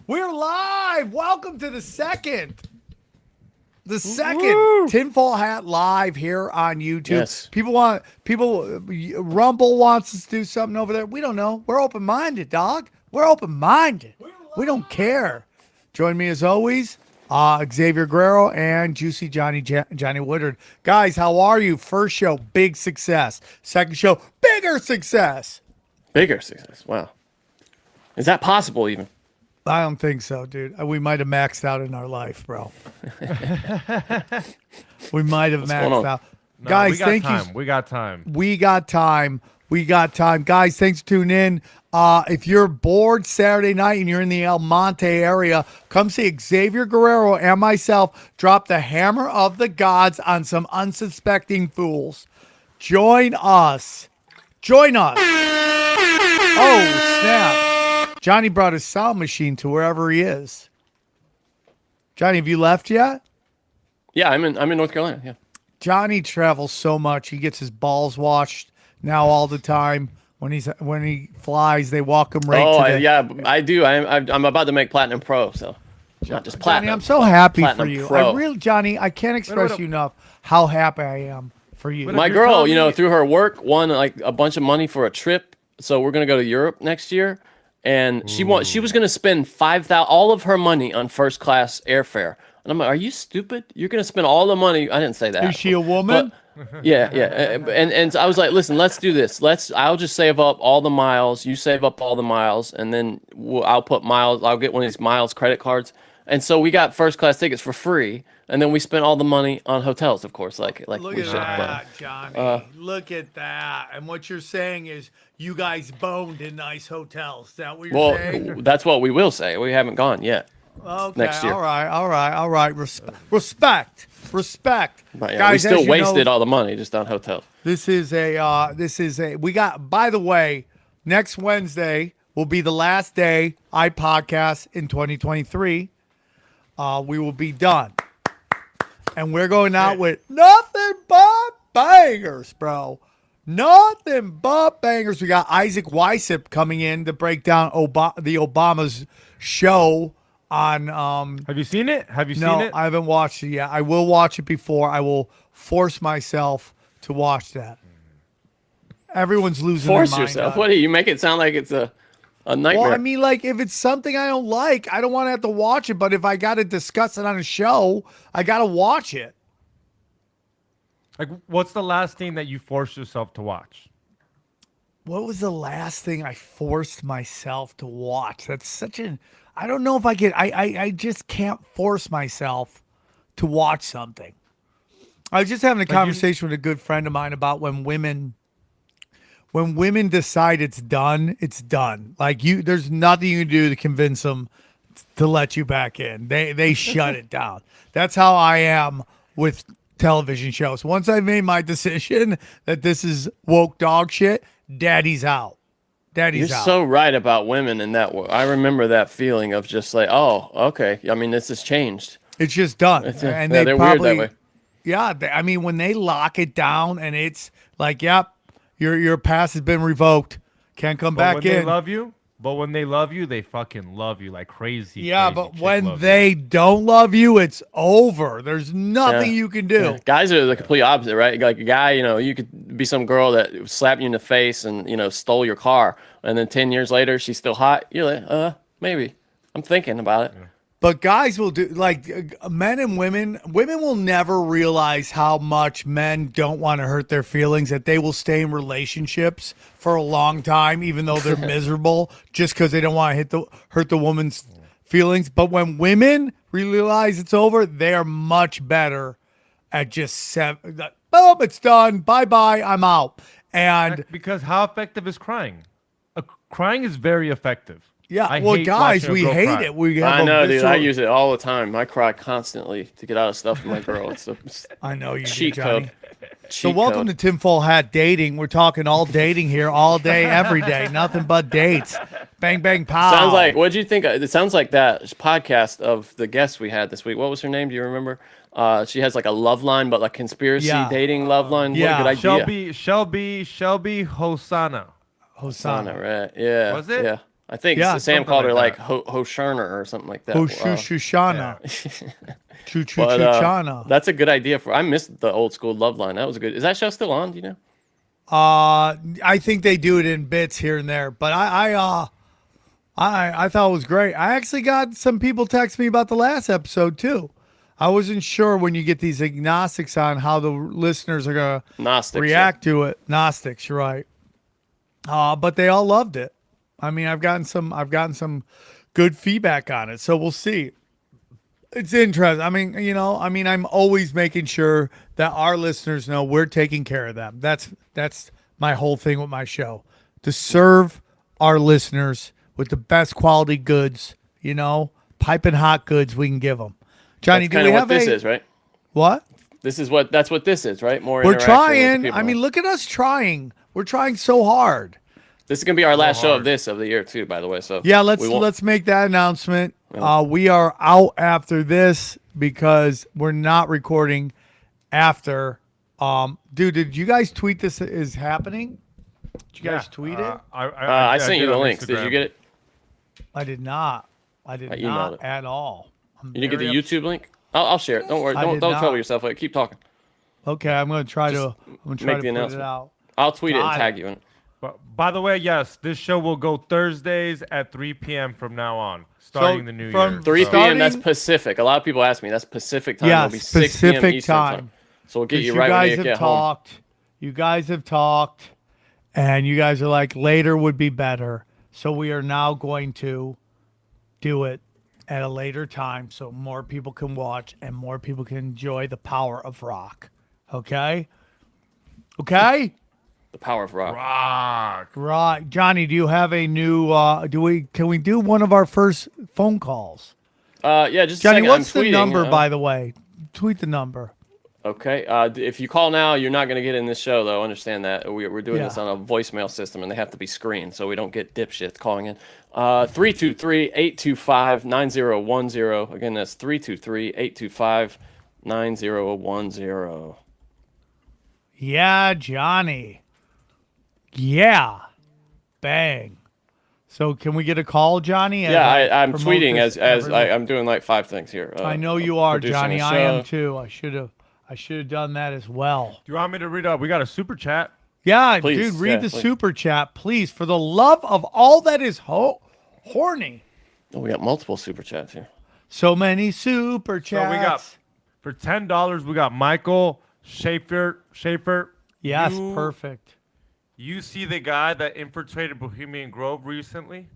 We're live. Welcome to the second Woo! Tinfoil Hat live here on YouTube. Yes. Rumble wants us to do something over there. We don't know. We're open-minded, dog. We're open-minded. We don't care. Join me as always, Xavier Guerrero and Juicy Johnny Woodard. Guys, how are you? First show, big success. Second show, bigger success. Bigger success. Wow. Is that possible even? I don't think so, dude. We might have maxed out in our life, bro. We might have maxed out. No, Guys, we got thank time. you. We got time. We got time. We got time. Guys, thanks for tuning in. If you're bored Saturday night and you're in the El Monte area, come see Xavier Guerrero and myself drop the hammer of the gods on some unsuspecting fools. Join us. Join us. Oh, snap. Johnny brought his sound machine to wherever he is. Johnny, have you left yet? Yeah, I'm in North Carolina. Yeah. Johnny travels so much. He gets his balls washed now all the time. When he flies, they walk him right to the... yeah, I do. I'm about to make Platinum Pro, so not just Platinum. Johnny, I'm so happy for Platinum you. Pro. Johnny, I can't express you enough how happy I am for you. My girl, through her work, won like a bunch of money for a trip. So we're gonna go to Europe next year, and she was gonna spend $5,000, all of her money on first class airfare. And I'm like, are you stupid? You're gonna spend all the money. I didn't say that. Is she a woman? Yeah. And I was like, listen, let's do this. I'll just save up all the miles. You save up all the miles, and then I'll put miles. I'll get one of these miles credit cards. And so we got first class tickets for free, and then we spent all the money on hotels, of course. Like Look we at should. that, Johnny. Look at that. And what you're saying is you guys boned in nice hotels. Is that what you're saying? Well, that's what we will say. We haven't gone yet. Okay, next year. all right. Respect. But yeah, Guys, we still as you wasted know, all the money just on hotels. We got, by the way, next Wednesday will be the last day I podcast in 2023. We will be done. And we're going out with nothing but bangers, bro. Nothing but bangers. We got Isaac Weissip coming in to break down the Obama's show on Have you seen it? No, I haven't watched it yet. I will watch it before. I will force myself to watch that. Everyone's losing Force their mind yourself. on What do you make it sound like it's a nightmare? Well, I mean, like, if it's something I don't like, I don't want to have to watch it. But if I got to discuss it on a show, I got to watch it. Like, what's the last thing that you forced yourself to watch? What was the last thing I forced myself to watch? That's such an... I don't know if I can... I just can't force myself to watch something. I was just having a conversation with a good friend of mine about when women decide it's done, it's done. Like, there's nothing you can do to convince them to let you back in. They shut it down. That's how I am with television shows. Once I made my decision that this is woke dog shit, daddy's out. You're so right about women in that. I remember that feeling of just like, oh, okay. I mean, this has changed. It's just done. And they're weird that way. Yeah, I mean, when they lock it down and it's like, yep, your pass has been revoked, can't come back in. But when they love you, they fucking love you like crazy. Yeah, but when they don't love you, it's over. There's nothing you can do. Yeah. Guys are the complete opposite, right? Like a guy, you could be some girl that slapped you in the face and, stole your car. And then 10 years later, she's still hot. You're like, maybe. I'm thinking about it. Yeah. But guys will do, like, men and women will never realize how much men don't want to hurt their feelings, that they will stay in relationships for a long time, even though they're miserable, just because they don't want to hurt the woman's feelings. But when women realize it's over, they're much better at just boom, it's done. Bye-bye, I'm out. And because how effective is crying? Crying is very effective. Yeah, well, guys, we hate it. I know, dude. I use it all the time. I cry constantly to get out of stuff with my girl. It's I know you cheat do, Johnny. code. So welcome to Tinfoil Hat Dating. We're talking all dating here, all day, every day. Nothing but dates. Bang, bang, pow. Sounds like, what'd you think? It sounds like that podcast of the guest we had this week. What was her name? Do you remember? She has like a love line, but like conspiracy dating love line. Yeah. What a good idea. Shelby Hosanna. Hosanna, right? Yeah. Was it? Yeah. I think Yeah, Sam something called her like like Hosherner or something like that. Hoshushana. But Choo-choo-choo-chana. that's a good idea for. I missed the old school Love Line. That was a good. Is that show still on? Do you know? I think they do it in bits here and there, but I thought it was great. I actually got some people text me about the last episode too. I wasn't sure when you get these agnostics on how the listeners are gonna Gnostics, react to it. Gnostics, you're right. But they all loved it. I mean, I've gotten some good feedback on it, so we'll see. It's interesting. I mean, I'm always making sure that our listeners know we're taking care of them. That's my whole thing with my show, to serve our listeners with the best quality goods, piping hot goods we can give them. Johnny, That's do kind we of what have this is, right? What? That's what this is, right? More We're interaction with the trying. people. I mean, look at us trying. We're trying so hard. This is gonna be our last show of the year too, by the way. So Yeah, we won't- let's make that announcement. We are out after this because we're not recording after. Dude, did you guys tweet this is happening? Did you guys tweet it? I sent you did the on links. Did you Instagram. get it? I did not. I did I emailed not it. at all. I'm You didn't get the very YouTube link? I'll share it. Don't worry. I Don't did trouble not. yourself. Like, keep talking. Okay, I'm gonna try Just to make the put it announcement. out. I'll tweet it and Got it. tag you in it. But by the way, yes, this show will go Thursdays at 3 p.m. from now on, starting the new from year. 3 So- p.m. That's Starting- Pacific. A lot of people ask me. That's Pacific time. Yes, It'll be 6 p.m. Pacific Eastern time. So we'll get 'Cause you right when guys you have get home. talked. You guys have talked, and you guys are like, later would be better. So we are now going to do it at a later time so more people can watch and more people can enjoy the power of rock. Okay? Okay? The power of rock. Rock. Right. Johnny, do you have a new can we do one of our first phone calls? Yeah, just a Johnny, second. what's I'm the tweeting, number by the way? Tweet the number. Okay. If you call now, you're not going to get in this show, though. Understand that. We're doing this Yeah. on a voicemail system, and they have to be screened, so we don't get dipshits calling in. 323-825-9010. Again, that's 323-825-9010. Yeah, Johnny. Yeah. Bang. So can we get a call, Johnny? as Yeah, I I'm promote tweeting this as everywhere? I'm doing like 5 things here. I know you are, producing Johnny. a I am show. too. I should have done that as well. Do you want me to read up? We got a super chat. Yeah, Please, dude, read yeah, the please. super chat, please, for the love of all that is horny. Oh, we got multiple super chats here. So many super chats. So we got for $10. We got Michael Schaefer. Yes, You- perfect. You see the guy that infiltrated Bohemian Grove recently?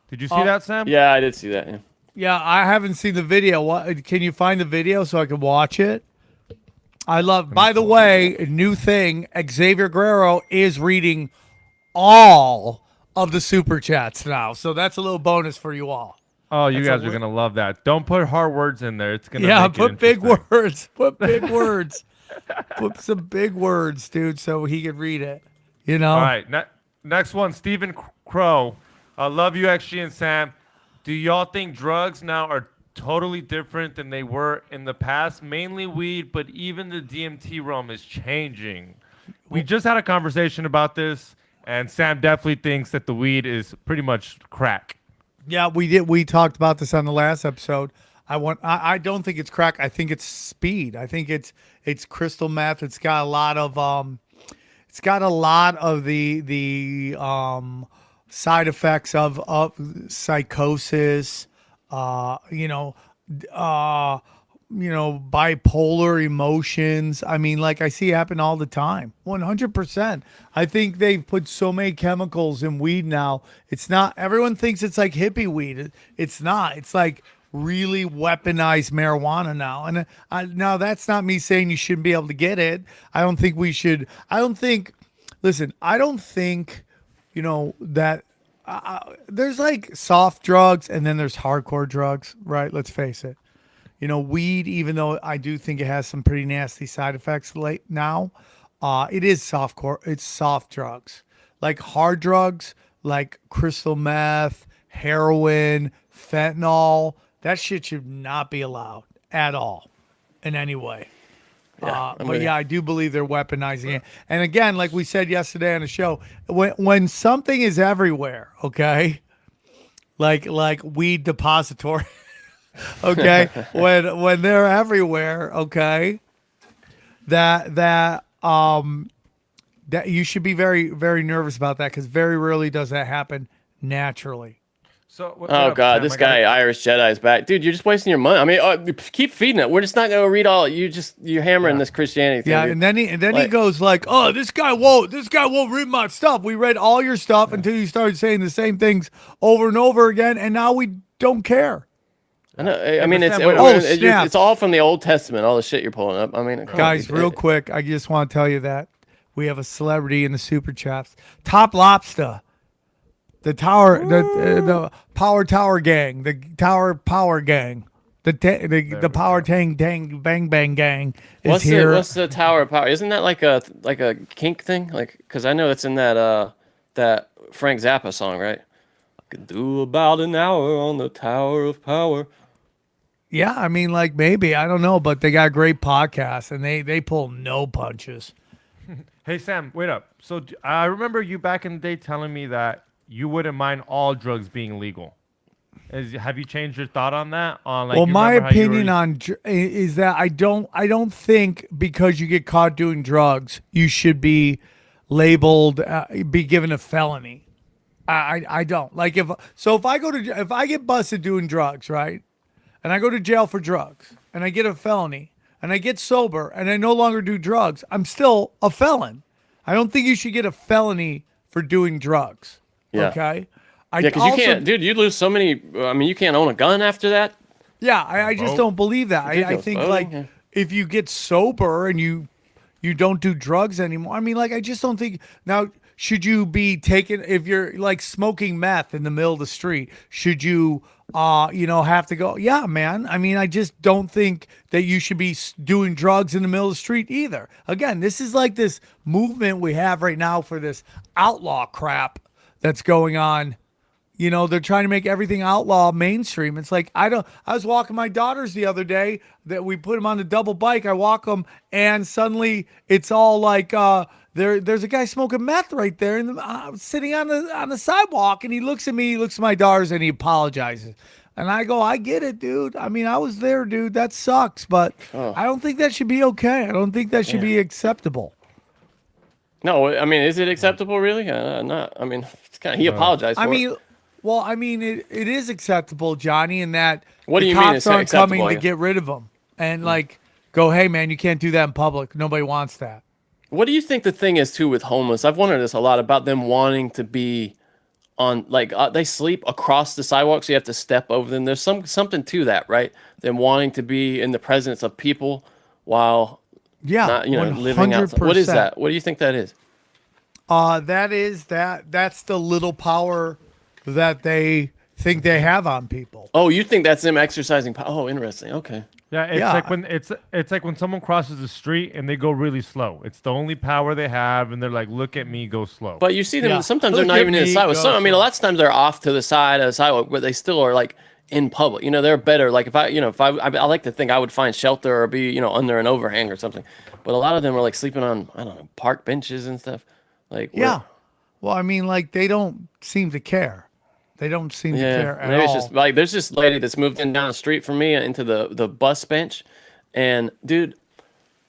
Did you see that, Sam? Yeah, I did see that. Yeah. Yeah, I haven't seen the video. What can you find the video so I can watch it? I love. By the way, a new thing. Xavier Guerrero is reading all of the super chats now, so that's a little bonus for you all. Oh, you That's guys are gonna love that. Don't put hard words in there. It's gonna Yeah, make it put big interesting. words. Put big words. Put some big words, dude, so he can read it. You know. All right, next one, Stephen Crow. I love you, XG and Sam. Do y'all think drugs now are totally different than they were in the past? Mainly weed, but even the DMT realm is changing. We just had a conversation about this, and Sam definitely thinks that the weed is pretty much crack. Yeah, we did. We talked about this on the last episode. I don't think it's crack. I think it's speed. I think it's crystal meth. It's got a lot of the side effects of psychosis. Bipolar emotions. I mean, like I see happen all the time. 100%. I think they've put so many chemicals in weed now. It's not, everyone thinks it's like hippie weed. It's not. It's like really weaponized marijuana now. And now that's not me saying you shouldn't be able to get it. I don't think we should. I don't think that there's like soft drugs and then there's hardcore drugs, right? Let's face it. Weed, even though I do think it has some pretty nasty side effects now, it is softcore. It's soft drugs. Like hard drugs, like crystal meth, heroin, fentanyl, that shit should not be allowed at all in any way. But yeah, I do believe they're weaponizing it. And again, like we said yesterday on the show, when something is everywhere, okay, like weed depository. Okay, when they're everywhere. Okay, that that you should be very very nervous about that because very rarely does that happen naturally. So, what Oh up, God, Sam? this I gotta- guy Irish Jedi is back, dude. You're just wasting your money. I mean, keep feeding it. We're just not gonna read all. You're hammering this Christianity thing. Yeah, dude. and then he Like- goes like, "Oh, this guy won't read my stuff. We read all your stuff until you started saying the same things over and over again, and now we don't care." I know. I mean, it's Sam, wait, oh, snap. it's all from the Old Testament. All the shit you're pulling up. I mean, come on, Guys, dude. real quick, I just want to tell you that we have a celebrity in the super chats. Top Lobster, the Power Tower gang, the Tower Power gang, the Power Tang Bang Bang gang is here. What's the Tower of Power? Isn't that like a kink thing? Like, because I know it's in that Frank Zappa song, right? Could do about an hour on the Tower of Power. Yeah, I mean, like maybe I don't know, but they got great podcasts and they pull no punches. Hey Sam, wait up. So I remember you back in the day telling me that you wouldn't mind all drugs being legal. Have you changed your thought on that? On like, Well, you my remember how you opinion were- on is that I don't think because you get caught doing drugs, you should be labeled be given a felony. I don't like if I get busted doing drugs, right, and I go to jail for drugs and I get a felony and I get sober and I no longer do drugs, I'm still a felon. I don't think you should get a felony for doing drugs. Yeah. Okay. Yeah, because you can't, dude. You lose so many. I mean, you can't own a gun after that. Yeah, I just don't believe that. I Ridiculous. think Oh, like yeah. if you get sober and you don't do drugs anymore. I mean, like I just don't think now should you be taken if you're like smoking meth in the middle of the street? Should you have to go? Yeah, man. I mean, I just don't think that you should be doing drugs in the middle of the street either. Again, this is like this movement we have right now for this outlaw crap that's going on. You know, they're trying to make everything outlaw mainstream. It's like, I was walking my daughters the other day that we put them on the double bike. I walk them and suddenly it's all like, there's a guy smoking meth right there and sitting on the sidewalk. And he looks at me, he looks at my daughters and he apologizes. And I go, I get it, dude. I mean, I was there, dude. That sucks. But I don't think that should be okay. I don't think that should be acceptable. No, I mean, is it acceptable, really? Not. I mean, it's kind of, he apologized for it. Well, I mean, it is acceptable, Johnny, in that What do the you mean cops it's aren't acceptable, coming to yeah? get rid of them and like go, hey, man, you can't do that in public. Nobody wants that. What do you think the thing is too with homeless? I've wondered this a lot about them wanting to be on like they sleep across the sidewalk, so you have to step over them. There's something to that, right? Them wanting to be in the presence of people while Yeah, not, living outside. What is 100%. that? What do you think that is? That's the little power that they think they have on people. Oh, you think that's them exercising power? Oh, interesting. Okay. Yeah, it's Yeah. like when it's like when someone crosses the street and they go really slow. It's the only power they have, and they're like, "Look at me, go slow." But you see them Yeah. sometimes they're Look not at even in the me sidewalk. go So, I mean, a slow. lot of times they're off to the side of the sidewalk, but they still are like in public. You know, they're better. Like if I like to think I would find shelter or be under an overhang or something. But a lot of them are like sleeping on park benches and stuff. Like Yeah. Well, I mean, like they don't seem to care. They don't seem to care at maybe it's all. just like there's this lady that's moved in down the street from me into the bus bench, and dude,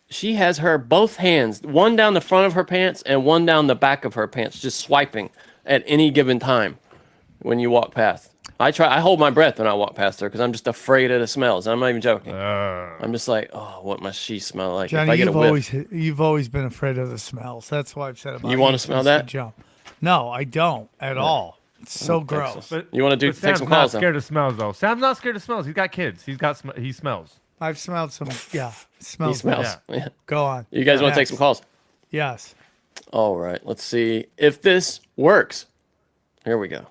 she has her both hands, one down the front of her pants and one down the back of her pants, just swiping at any given time when you walk past. I hold my breath when I walk past her because I'm just afraid of the smells. I'm not even joking. I'm just like, oh, what must she smell like? Johnny, if I get a whiff. you've always been afraid of the smells. That's why I've said about You wanna you smell since the that? jump. No, I don't at all. It's so gross. You want to But take Sam's some not calls? Then? scared of smells though. Sam's not scared of smells. He's got kids. He smells. I've smelled some. Yeah, He smells. smells. bad. Yeah. Go on. You guys want to take Next. some calls? Yes. All right. Let's see if this works. Here we go.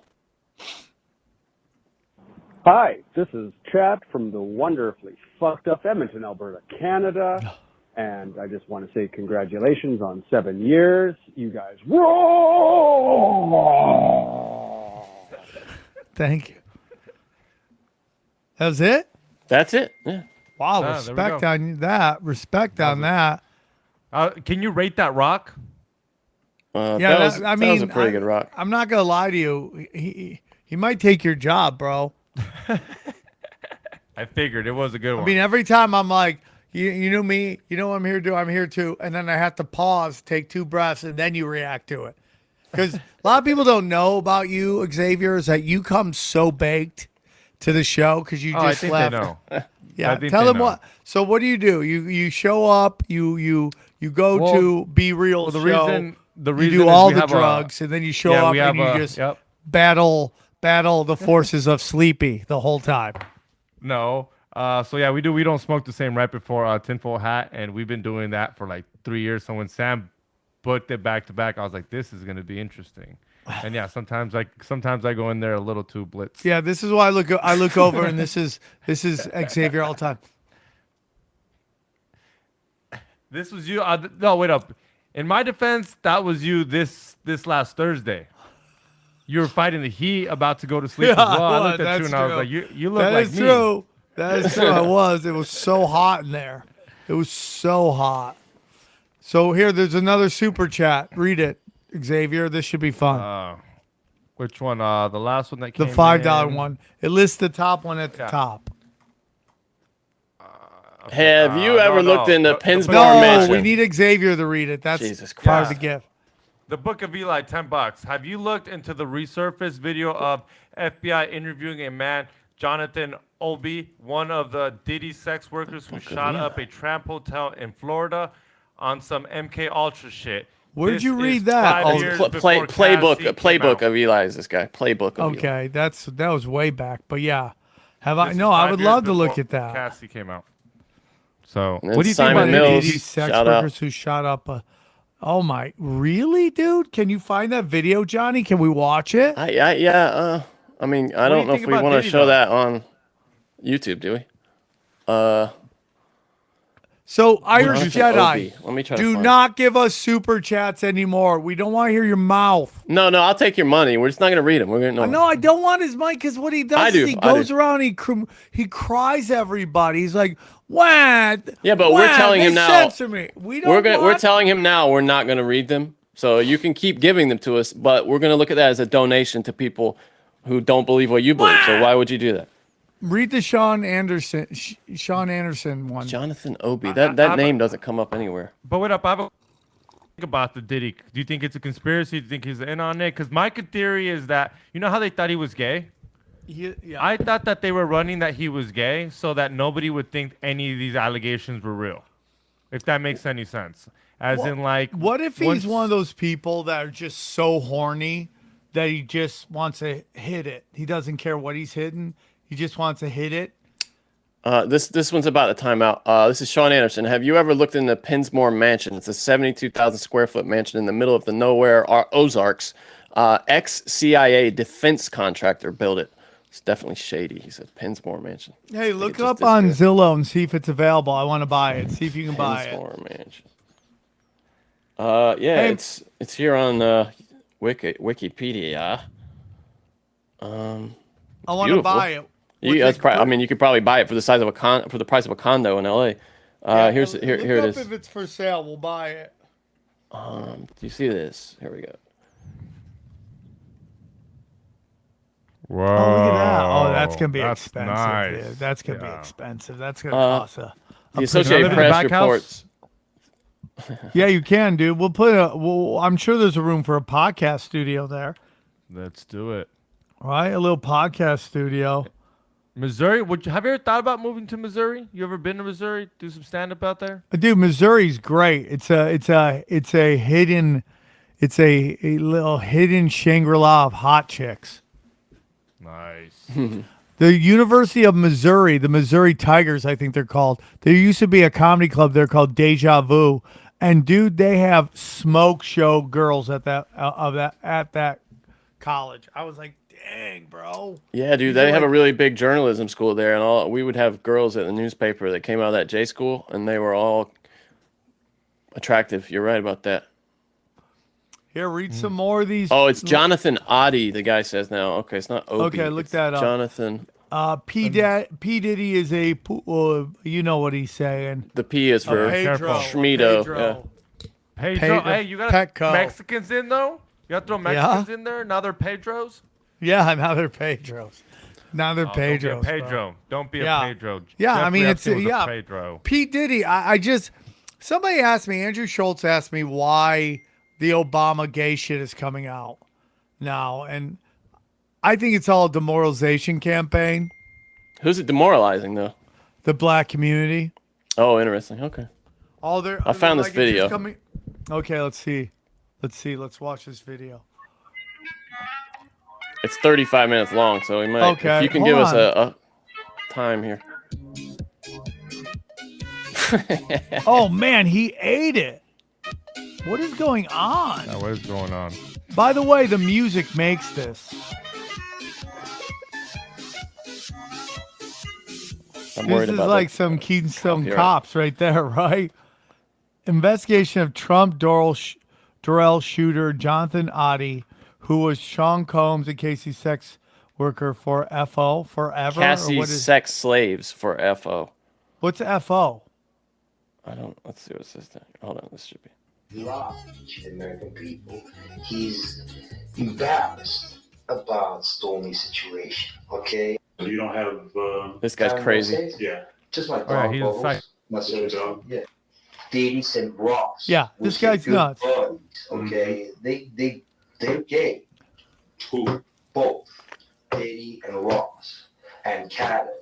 Hi, this is Chad from the wonderfully fucked up Edmonton, Alberta, Canada. And I just want to say congratulations on 7 years. You guys roll! Thank you. That was it. That's it. Yeah. Wow. Ah, there we Respect go. on that. Respect on that. Can you rate that rock? Yeah, that was a pretty I- good rock. I'm not gonna lie to you. He might take your job, bro. I figured it was a good one. I mean, every time I'm like, you know me, you know what I'm here to do, I'm here to, and then I have to pause, take 2 breaths, and then you react to it. Because a lot of people don't know about you, Xavier, is that you come so baked to the show because you I just think left. they know. Yeah, I think tell they them know. what. So what do? You show up, you go Well, to Be Real Well, the show. reason You do is all we the have drugs, and then you show yeah, up we and have you a- just yep. battle the forces of Sleepy the whole time. No. So yeah, we do. We don't smoke the same right before Tinfoil Hat, and we've been doing that for like 3 years. So when Sam booked it back to back, I was like, this is gonna be interesting. And yeah, sometimes I go in there a little too blitz. Yeah, this is why I look over, and this is Xavier all the time. This was you. No, wait up. In my defense, that was you this last Thursday. You were fighting the heat, about to go to sleep as well. I looked at you and I was like, you look That like is me. true. That is true. I was. It was so hot in there. It was so hot. So here, there's another super chat. Read it, Xavier. This should be fun. Which one? The last one that came The $5 in. one. It lists the top one at the Yeah. top. Have you ever no. looked into The- Pinsmore No, Mansion? we need Xavier to read it. That's Jesus part of Christ. the gift. The Book of Eli, $10. Have you looked into the resurfaced video of FBI interviewing a man, Jonathan Obi, one of the Diddy sex workers who shot up a tramp hotel in Florida on some MKUltra shit? Where'd This you read is that? 5 Oh, years Playbook before Cassie came playbook out. of Eli is this guy. Playbook of Eli. Okay, that was way back. But yeah, have I? This is No, I 5 would years love to look before at that. Cassie came out. So, And then what do you think Simon about Mills. Diddy? These sex shout out. workers who shot up a. Oh my! Really, dude? Can you find that video, Johnny? Can we watch it? Yeah. I mean, I What do don't you know think if we about want to Diddy, show though? that on YouTube, do we? So Irish Jonathan Jedi, Obi. Let me try to do find not give us super chats anymore. We don't want to hear your mouth. No, I'll take your money. We're just not gonna read them. We're gonna No, I don't want his mic because what he does I is do, he I goes do. around, he cries everybody. He's like, "What?" Yeah, but we're telling him now- Censor me. We don't. we're telling him now we're not gonna read them. So you can keep giving them to us, but we're gonna look at that as a donation to people who don't believe what you believe. So why would you do that? Read the Sean Anderson one. Jonathan Obi. I- That name doesn't come up anywhere. But wait up, I have a think about the Diddy. Do you think it's a conspiracy? Do you think he's in on it? Because my theory is that, you know how they thought he was gay? Yeah. I thought that they were running that he was gay so that nobody would think any of these allegations were real. If that makes any sense. As in, like, What if he's once- one of those people that are just so horny that he just wants to hit it? He doesn't care what he's hitting. He just wants to hit it. This one's about a timeout. This is Sean Anderson. Have you ever looked into Pinsmore Mansion? It's a 72,000 square foot mansion in the middle of the nowhere Ozarks. Ex-CIA defense contractor built it. It's definitely shady. He said Pinsmore Mansion. Hey, it look just up on disappeared. Zillow and see if it's available. I want to buy it. See if you can buy it. Pinsmore Mansion. Yeah, Hey. it's here on Wikipedia. I want to beautiful. buy it. I mean, you could probably buy it for the size of for the price of a condo in LA. Here Look it up is. if it's for sale. We'll buy it. Do you see this? Here we go. Whoa. Oh, look at that. Oh, that's gonna be that's expensive. nice. Dude. That's gonna be Yeah. expensive. That's gonna cost a. The Associated live in the Press back house? reports. Yeah, you can, dude. We'll put a. Well, I'm sure there's a room for a podcast studio there, Let's do it. right? A little podcast studio. Missouri? Have you ever thought about moving to Missouri? You ever been to Missouri? Do some stand up out there? Dude, Missouri's great. It's a hidden, it's a little hidden Shangri-La of hot chicks. Nice. The University of Missouri, the Missouri Tigers, I think they're called. There used to be a comedy club there called Deja Vu, and dude, they have smoke show girls at that college. I was like, dang, bro. Yeah, dude, they have a really big journalism school there, and we would have girls at the newspaper that came out of that J school, and they were all attractive. You're right about that. Here, read some more of these. Oh, it's Jonathan Audi, the guy says now. Okay, it's not Obi. Okay, look it's that up. Jonathan. P Diddy is a, you know what he's saying. The P is for Pedro. Schmido. Pedro. Pedro. Pe- Hey, you got Petco. Mexicans in though? You got to throw Mexicans in there? Now they're Pedros? Yeah, now they're Pedros. Now they're Oh, Pedros. don't be a Pedro. bro. Don't be Yeah. a Pedro. Yeah, I Jeffrey mean, it's Epstein was a yeah. Pedro. Pete Diddy. I just somebody asked me. Andrew Schultz asked me why the Obama gay shit is coming out now, and I think it's all a demoralization campaign. Who's it demoralizing though? The black community. Oh, interesting. Okay. All their. I found this it's just video. coming- Okay, let's see. Let's watch this video. It's 35 minutes long, so we might. Okay, If you can hold give us on. a time here. Oh man, he ate it. What is going on? Now, what is going on? By the way, the music makes this. I'm This worried is about like that. some Keystone Copyright. Cops right there, right? Investigation of Trump Durrell shooter Jonathan Audi, who was Sean Combs and Casey's sex worker for FO forever. Or Cassie's what is, sex slaves for FO. what's FO? I don't. Let's see what's this thing. Hold on. This should be. Large American people. He's embarrassed about Stormy's situation. Okay. You don't have, This guy's Time crazy. no sense. yeah. Just my yeah, dog he's a Bubbles, psych- my Yeah, sister, dog. yeah. Diddy and Ross. Yeah, which this guy's are good nuts. buddies, okay, they're gay. Who? Both Diddy and Ross and Cattle.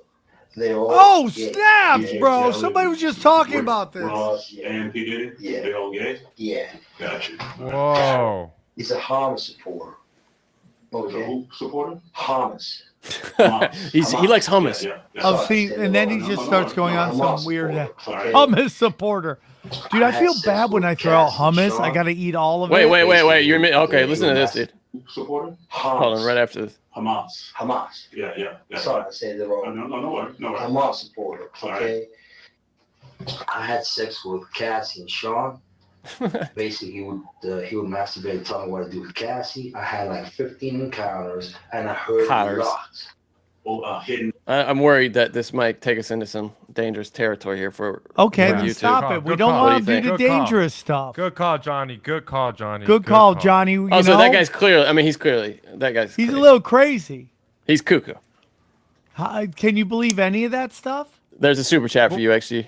They're all Oh gay. snaps, Yeah, bro! yeah, Somebody was just talking With about this. Ross and P. Diddy? Yeah. They all gay? Yeah, Gotcha. Whoa. he's a Hamas supporter. Okay, Who supporter? Hamas. He likes hummus. Yeah, yeah. Oh, Sorry, see, say and the then wrong he number. just starts going on Hamas some weird supporter, okay? hummus supporter. Dude, I had feel sex bad when with I throw out Cassie, hummus. I Sean. gotta eat all of Wait, it. wait. You're okay. Listen to this, dude. Who supporter? Hamas. Hold on. Right after this. Hamas. Hamas. Yeah. Sorry, I said the wrong. No worries. No worries. Hamas supporter. Sorry. Okay. I had sex with Cassie and Sean. Basically, he would masturbate and tell me what to do with Cassie. I had like 15 encounters, and I heard Encounters. lots. Oh, hidden. I'm worried that this might take us into some dangerous territory here for. Okay, for then you stop two. it. We Good don't call. What want do to you do the think? Good call. dangerous stuff. Good call, Johnny. Good call, Johnny. Good call, Johnny. You Oh, so know, that guy's clearly. I mean, he's clearly that guy's. he's a crazy. little crazy. He's cuckoo. Can you believe any of that stuff? There's a super chat for you, XG.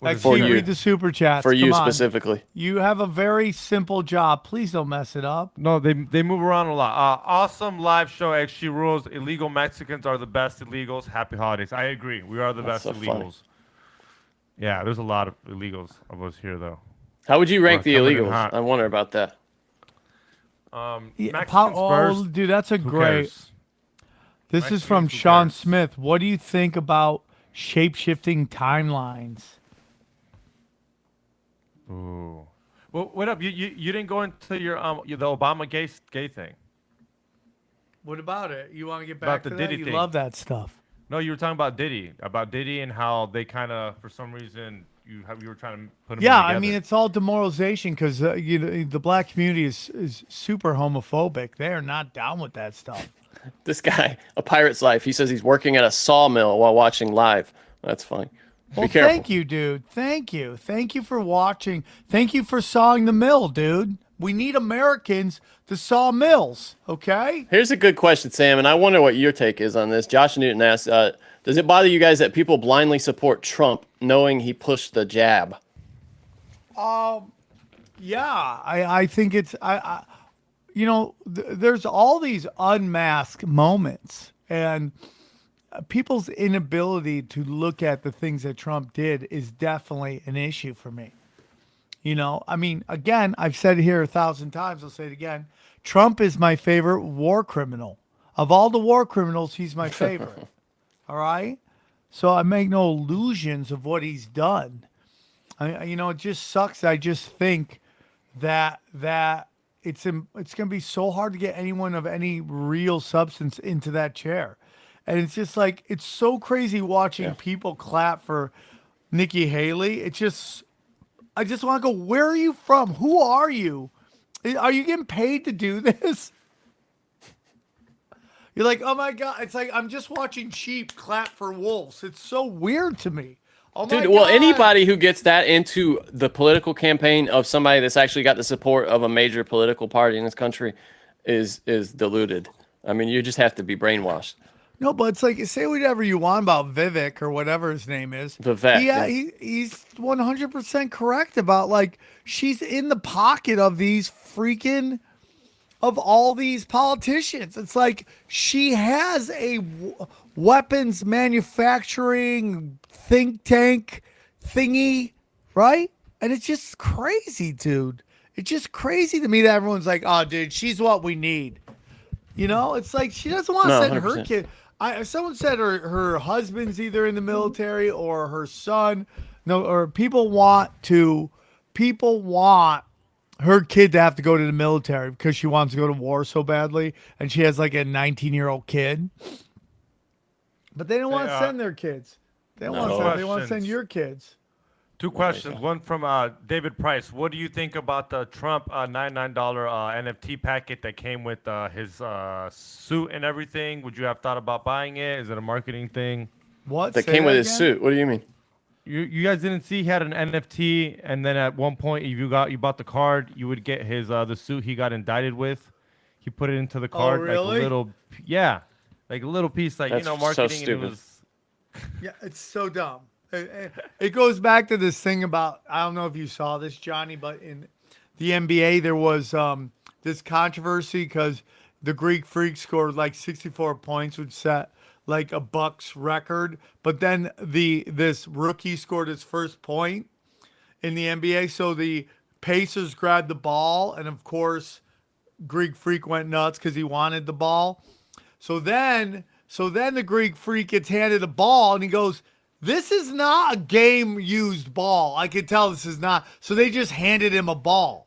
Like, For see, you. read the super chats. For you Come on. specifically. You have a very simple job. Please don't mess it up. No, they move around a lot. Awesome live show. XG rules. Illegal Mexicans are the best illegals. Happy holidays. I agree. We are the That's best so illegals. funny. Yeah, there's a lot of illegals of us here, though. How would you rank the coming in illegals? hot. I wonder about that. Yeah, Mexicans oh, first. dude, that's a Who great. cares? This is from Mexicans, who Sean cares? Smith. What do you think about shape-shifting timelines? Ooh. Well, what up? You didn't go into your the Obama gay thing. What about it? You want to get About back the to that? Diddy You thing. love that stuff. No, you were talking about Diddy and how they kind of, for some reason, you were trying to put them Yeah, together. I mean it's all demoralization because you know the black community is super homophobic. They are not down with that stuff. This guy, A Pirate's Life, he says he's working at a sawmill while watching live. That's funny. Well, Be careful. thank you, dude. Thank you for watching. Thank you for sawing the mill, dude. We need Americans to saw mills. Okay. Here's a good question, Sam, and I wonder what your take is on this. Josh Newton asks, does it bother you guys that people blindly support Trump knowing he pushed the jab? Yeah, I think it's you know, there's all these unmasked moments, and people's inability to look at the things that Trump did is definitely an issue for me. You know, I mean, again, I've said it here 1,000 times. I'll say it again. Trump is my favorite war criminal. Of all the war criminals, he's my favorite. All right. So I make no illusions of what he's done. You know, it just sucks. I just think that it's going to be so hard to get anyone of any real substance into that chair. And it's just like, it's so crazy watching people clap for Nikki Haley. I just want to go, where are you from? Who are you? Are you getting paid to do this? You're like, oh my God. It's like, I'm just watching sheep clap for wolves. It's so weird to me. Oh my Dude, well, God. anybody who gets that into the political campaign of somebody that's actually got the support of a major political party in this country is deluded. I mean, you just have to be brainwashed. No, but it's like, say whatever you want about Vivek or whatever his name is. Vivek, yeah. He's 100% correct about, like, she's in the pocket of these freaking, of all these politicians. It's like she has a weapons manufacturing think tank thingy, right? And it's just crazy, dude. It's just crazy to me that everyone's like, oh, dude, she's what we need. You know, it's like she doesn't want to No, send her 100%. kid. Someone said her husband's either in the military or her son. No, or people want her kid to have to go to the military because she wants to go to war so badly, and she has like a 19-year-old kid. But they don't want to send their kids. They don't want to send. They want to send your kids. Two questions. One from David Price. What do you think about the Trump $99 NFT packet that came with his suit and everything? Would you have thought about buying it? Is it a marketing thing? What? That Say came with that his again? suit. What do you mean? You guys didn't see he had an NFT, and then at one point, if you bought the card, you would get his the suit he got indicted with. He put it into the card really? like a little, like a little piece, like That's so marketing. stupid. And it was, Yeah, it's so dumb. It goes back to this thing about, I don't know if you saw this, Johnny, but in the NBA there was this controversy because the Greek Freak scored like 64 points, which set like a Bucks record. But then this rookie scored his first point in the NBA, so the Pacers grabbed the ball, and of course Greek Freak went nuts because he wanted the ball. So then the Greek Freak gets handed the ball, and he goes, "This is not a game-used ball. I can tell this is not." So they just handed him a ball.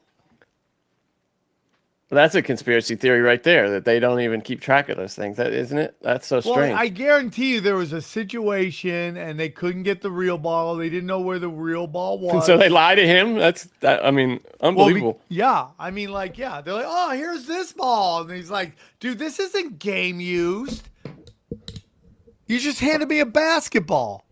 Well, that's a conspiracy theory right there, that they don't even keep track of those things. That isn't it? That's so strange. Well, I guarantee you there was a situation, and they couldn't get the real ball. They didn't know where the real ball was. And so they lie to him. I mean, unbelievable. Yeah. I mean, like, yeah. They're like, "Oh, here's this ball." And he's like, "Dude, this isn't game used. You just handed me a basketball."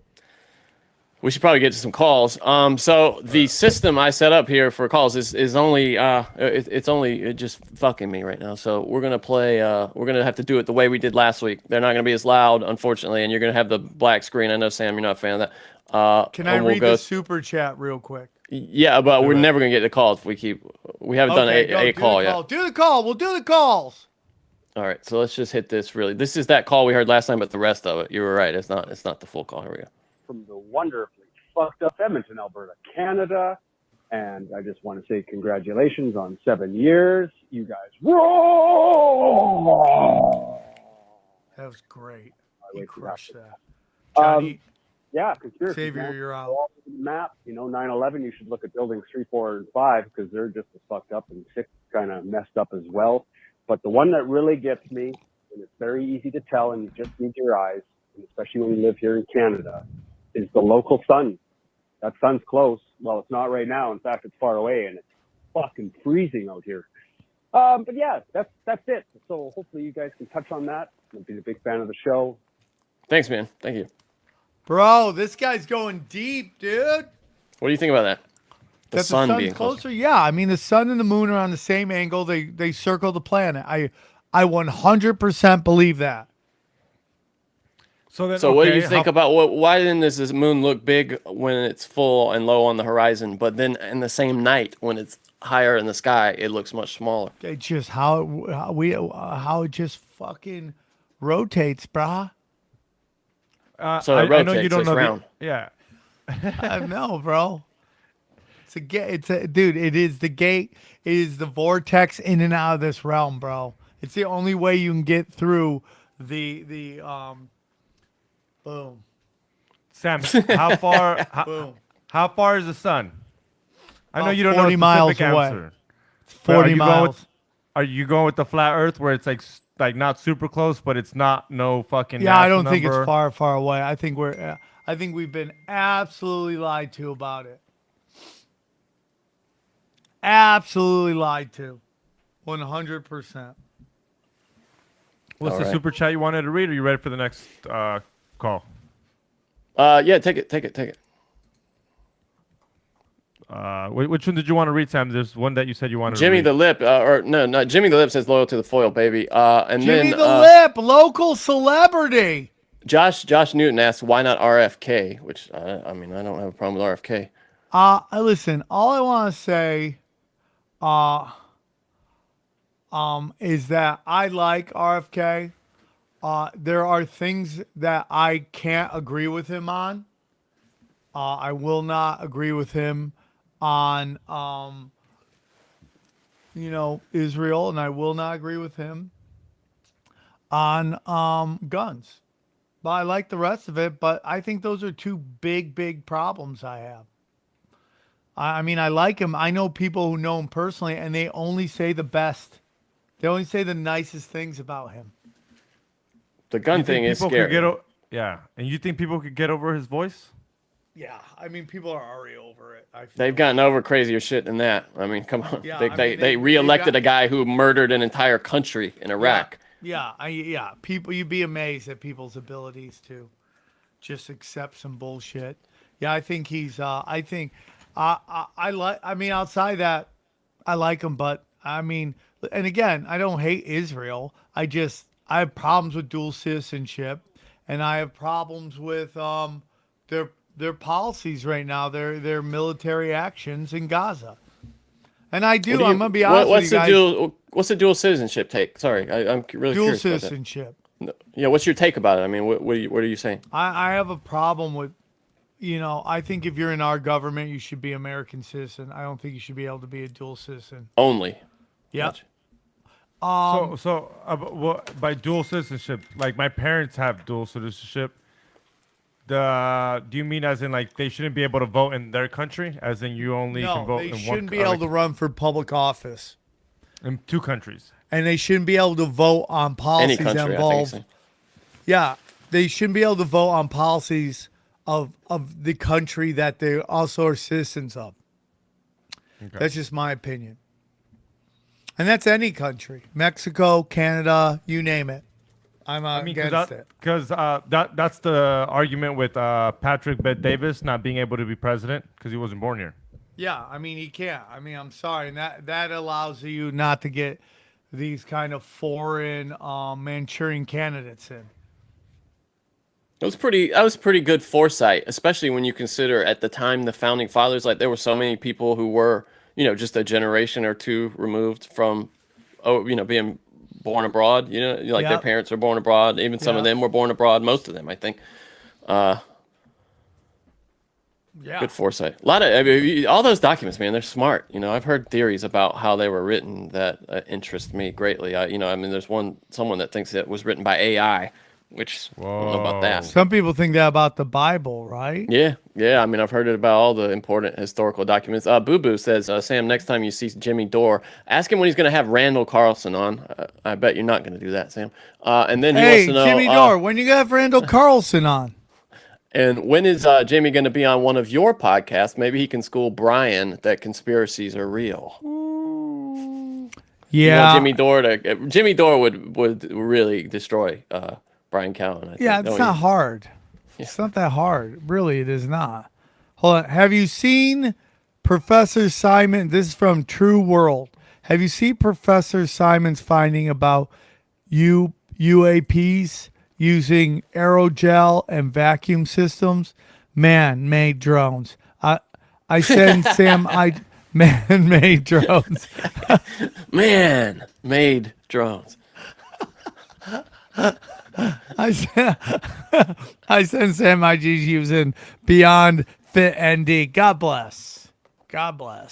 We should probably get to some calls. So the system I set up here for calls is only it's only just fucking me right now. So we're gonna play. We're gonna have to do it the way we did last week. They're not gonna be as loud, unfortunately, and you're gonna have the black screen. I know, Sam, you're not a fan of that. Can I read the super chat real quick? Yeah, but we're never gonna get the calls if we haven't done a call yet. Do the call. We'll do the calls. All right, so let's just hit this. Really, this is that call we heard last time, but the rest of it, you were right. It's not the full call. Here we go. From the wonderfully fucked up Edmonton, Alberta, Canada. And I just want to say congratulations on 7 years. You guys roll! That was great. You crushed that. Johnny, yeah, conspiracy. Xavier, you're out. All over the map. 9/11, you should look at buildings 3, 4, and 5 because they're just as fucked up, and 6 kind of messed up as well. But the one that really gets me, and it's very easy to tell, and you just need your eyes, and especially when you live here in Canada, is the local sun. That sun's close. Well, it's not right now. In fact, it's far away, and it's fucking freezing out here. But yeah, that's it. So hopefully you guys can touch on that. I've been a big fan of the show. Thanks, man. Thank you. Bro, this guy's going deep, dude. What do you think about that? The sun sun's being closer. Yeah, I mean the sun and the moon are on the same angle. They circle the planet. I 100% believe that. So what do you think about why didn't this moon look big when it's full and low on the horizon, but then in the same night when it's higher in the sky, it looks much smaller? It's just how it just fucking rotates, brah. So it rotates. I know you don't it's know. round. Yeah. I know, bro. Dude, it is the gate. It is the vortex in and out of this realm, bro. It's the only way you can get through the boom. Sam, how far? Boom. How far is the sun? I know About you don't know 40 the miles specific away. answer. It's But 40 miles. Are you going with the flat Earth where it's like not super close, but it's not no fucking? Yeah, I NASA don't think number? it's far away. I think we've been absolutely lied to about it. Absolutely lied to. 100%. What's All the right. super chat you wanted to read? Are you ready for the next call? Yeah, take it. Which one did you want to read, Sam? There's one that you said you wanted Jimmy to the read. Lip, or no, Jimmy the Lip says loyal to the foil, baby. And Jimmy then the Lip, local celebrity. Josh Newton asks why not RFK, which I mean I don't have a problem with RFK. Listen, all I want to say, is that I like RFK. There are things that I can't agree with him on. I will not agree with him on, Israel, and I will not agree with him on guns. But I like the rest of it. But I think those are two big problems I have. I mean, I like him. I know people who know him personally, and they only say the best. They only say the nicest things about him. The gun You think thing is people scary. could yeah, and you think people could get over his voice? Yeah, I mean, people are already over it. I feel. They've gotten over crazier shit than that. I mean, come on. Yeah, They reelected a guy who murdered an entire country in Iraq. Yeah. People, you'd be amazed at people's abilities to just accept some bullshit. Yeah, I think he's. I think. I like. I mean, outside that, I like him, but I mean, and again, I don't hate Israel. I have problems with dual citizenship, and I have problems with their policies right now. Their military actions in Gaza. And I'm gonna be honest with you guys. What's the dual citizenship take? Sorry, I'm really Dual curious about that. citizenship. Yeah, what's your take about it? I mean, what are you saying? I have a problem with, I think if you're in our government, you should be American citizen. I don't think you should be able to be a dual citizen. Only. Yep. Gotcha. By dual citizenship, like my parents have dual citizenship. Do you mean as in like they shouldn't be able to vote in their country? As in you only can vote in they one shouldn't be able to run for public office. in two countries. And they shouldn't be able to vote on policies Any country, that I involve. think. Yeah, they shouldn't be able to vote on policies of the country that they also are citizens of. Okay. That's just my opinion. And that's any country. Mexico, Canada, you name it. I'm against it. Because that's the argument with Patrick Bet Davis not being able to be president because he wasn't born here. Yeah, I mean, he can't. I mean, I'm sorry. And that allows you not to get these kind of foreign Manchurian candidates in. That was pretty good foresight, especially when you consider at the time the founding fathers, like there were so many people who were, just a generation or two removed from, being born abroad, like their parents were born abroad. Even some of them were born abroad. Most of them, I think. Good foresight. All those documents, man, they're smart. I've heard theories about how they were written that interest me greatly. There's someone that thinks it was written by AI, which I don't know about that. Some people think that about the Bible, right? Yeah. I mean, I've heard it about all the important historical documents. Boo Boo says, Sam, next time you see Jimmy Dore, ask him when he's going to have Randall Carlson on. I bet you're not going to do that, Sam. And then he wants to know, Jimmy Dore, when you going to have Randall Carlson on? And when is Jimmy going to be on one of your podcasts? Maybe he can school Brian that conspiracies are real. Yeah. Jimmy Dore would really destroy Brian Callen. I think. Yeah, it's not hard. Yeah. It's not that hard. Really, it is not. Hold on. Have you seen Professor Simon? This is from True World. Have you seen Professor Simon's finding about UAPs using aerogel and vacuum systems? Man-made drones. I send Sam man-made drones. Man-made drones. I send Sam IGs using Beyond Fit ND. God bless.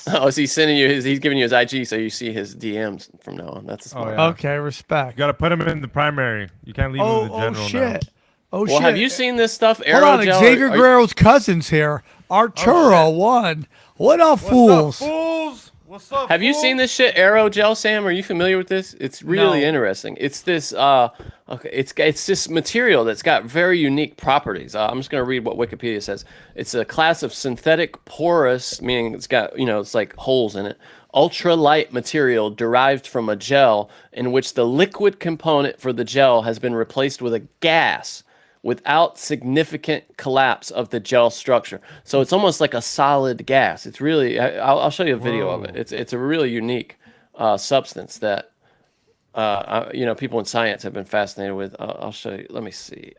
Oh, is he sending you he's giving you his IG so you see his DMs from now on. That's a smart. Okay, respect. You got to put him in the primary. You can't leave him in the general shit. now. Oh, well, shit. have you seen this stuff? Hold on, Aerogel, Xavier Guerrero's cousins here. Arturo won. What up, fools? What's up, Have you seen this shit, Aerogel, Sam? Are you familiar with this? It's really interesting. It's this it's this material that's got very unique properties. I'm just going to read what Wikipedia says. It's a class of synthetic porous, meaning it's got, it's like holes in it, ultralight material derived from a gel in which the liquid component for the gel has been replaced with a gas without significant collapse of the gel structure. So it's almost like a solid gas. It's really, I'll show you a video of it. It's a really unique substance that, people in science have been fascinated with. I'll show you. Let me see.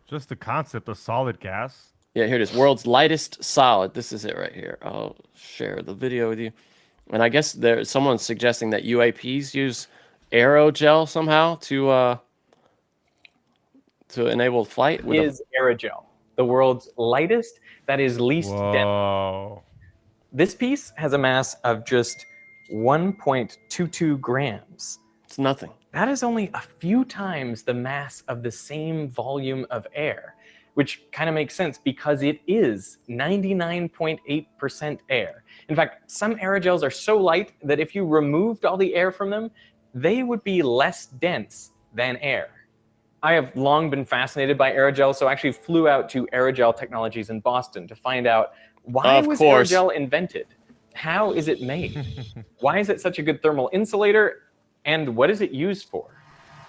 Just the concept of solid gas. Yeah, here it is. World's lightest solid. This is it right here. I'll share the video with you. And I guess there's someone suggesting that UAPs use aerogel somehow to enable flight. Is aerogel the world's lightest, that is least dense? This piece has a mass of just 1.22 grams. It's nothing. That is only a few times the mass of the same volume of air, which kind of makes sense because it is 99.8% air. In fact, some aerogels are so light that if you removed all the air from them, they would be less dense than air. I have long been fascinated by aerogel, so I actually flew out to Aerogel Technologies in Boston to find out why was aerogel invented? How is it made? Why is it such a good thermal insulator? And what is it used for?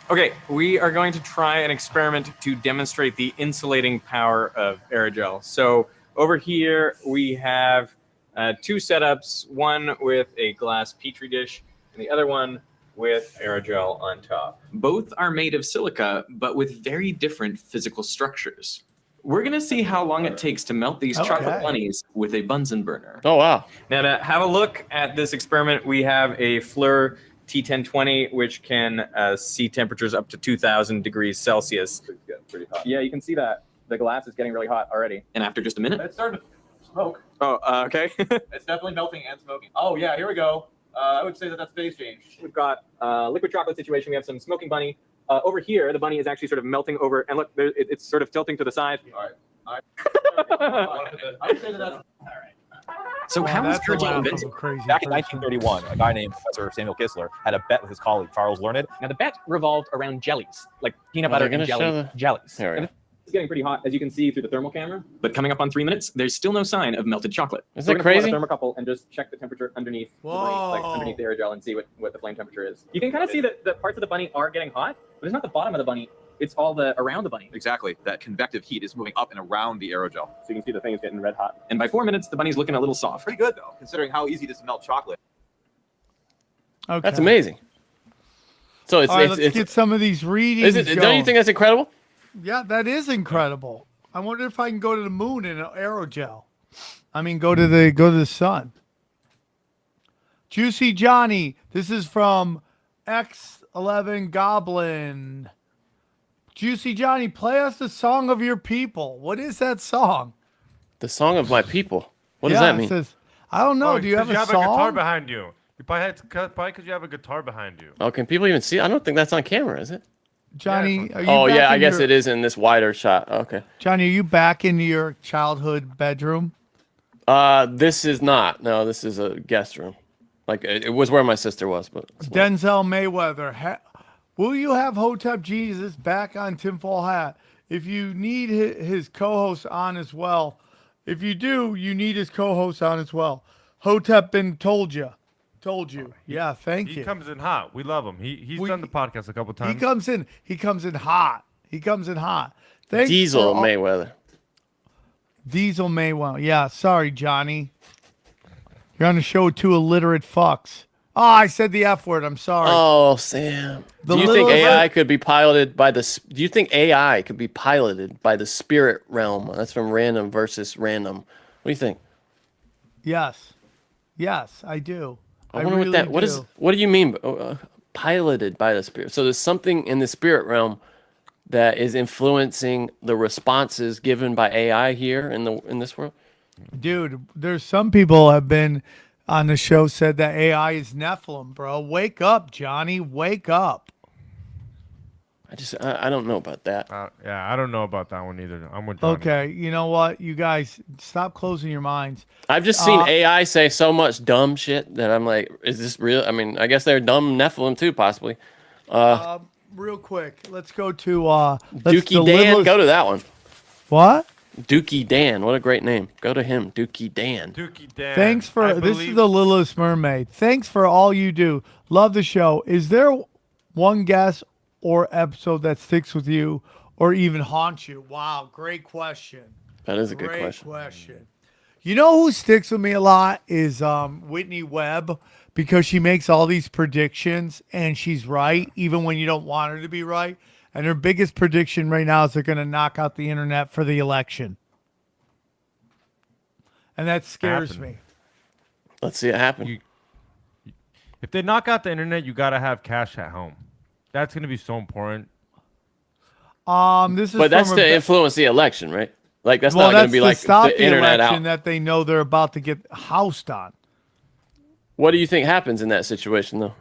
Okay, we are going to try an experiment to demonstrate the insulating power of aerogel. So over here we have two setups, one with a glass petri dish and the other one with aerogel on top. Both are made of silica, but with very different physical structures. We're gonna see how long it takes to melt these chocolate bunnies with a Bunsen burner. Oh, wow. Now to have a look at this experiment, we have a Fleur T1020, which can see temperatures up to 2,000 degrees Celsius. It's getting pretty hot. Yeah, you can see that. The glass is getting really hot already. And after just a minute? It's starting to smoke. Oh, okay. It's definitely melting and smoking. Oh, yeah, here we go. I would say that that's phase change. We've got liquid chocolate situation. We have some smoking bunny. Over here, the bunny is actually sort of melting over. And look, it's sort of tilting to the side. All right. I would say that that's... All right. So how was aerogel invented? Back in 1931, a guy named Professor Samuel Kistler had a bet with his colleague Charles Learned. Now the bet revolved around jellies, like peanut butter and jellies. It's getting pretty hot, as you can see through the thermal camera. But coming up on 3 minutes, there's still no sign of melted chocolate. Isn't that crazy? We're gonna pull out a thermocouple and just check the temperature underneath the bunny, like underneath the aerogel, and see what the flame temperature is. You can kind of see that the parts of the bunny are getting hot, but it's not the bottom of the bunny. It's all around the bunny. Exactly. That convective heat is moving up and around the aerogel. So you can see the thing is getting red hot. And by 4 minutes, the bunny's looking a little soft. Pretty good, though, considering how easy it is to melt chocolate. Okay. That's amazing. So let's get some of these readings. Don't you think that's incredible? Yeah, that is incredible. I wonder if I can go to the moon in an aerogel. I mean, go to the sun. Juicy Johnny. This is from X11 Goblin. Juicy Johnny, play us the song of your people. What is that song? The song of my people. What does that mean? It says, I don't know. Do you have a song? a guitar behind you. Probably because you have a guitar behind you. Oh, can people even see? I don't think that's on camera, is it? Johnny, are you oh, yeah, I in guess it is in this wider shot. Okay. Johnny, are you back into your childhood bedroom? This is not. No, this is a guest room. Like, it was where my sister was, but it's not. Denzel Mayweather. Will you have Hotep Jesus back on Tinfoil Hat? If you need his co-host on as well. If you do, you need his co-host on as well. Hotep been told you. Yeah, thank you. He comes in hot. We love him. He's done the podcast a couple times. He comes in hot. Thanks Diesel Mayweather. Yeah, sorry, Johnny. You're on a show with two illiterate fucks. Oh, I said the F word. I'm sorry. Oh, Sam. Do you think AI could be piloted by the spirit realm? That's from Random versus Random. What do you think? Yes, I do. I wonder what that. What do you mean? Piloted by the spirit. So there's something in the spirit realm that is influencing the responses given by AI here in this world. Dude, there's some people have been on the show said that AI is Nephilim, bro. Wake up, Johnny. Wake up. I don't know about that. Yeah, I don't know about that one either. I'm with Johnny. Okay, you know what? You guys, stop closing your minds. I've just seen AI say so much dumb shit that I'm like, is this real? I mean, I guess they're dumb Nephilim too, possibly. Real quick, let's go to Dookie Dan. Go to that one. What? Dookie Dan. What a great name. Go to him. Dookie Dan. Dookie Dan. Thanks for this is the Littlest Mermaid. Thanks for all you do. Love the show. Is there one guest or episode that sticks with you or even haunt you? Wow, great question. That is a good Great question. You know who sticks with me a lot is Whitney Webb, because she makes all these predictions and she's right even when you don't want her to be right. And her biggest prediction right now is they're going to knock out the internet for the election. And that scares Happen. me. Let's see it happen. If they knock out the internet, you gotta have cash at home. That's gonna be so important. This is But that's from to Rebe- influence the election, right? Like that's well, not going to that's be to like stop the internet election out. that they know they're about to get housed on. What do you think happens in that situation, though?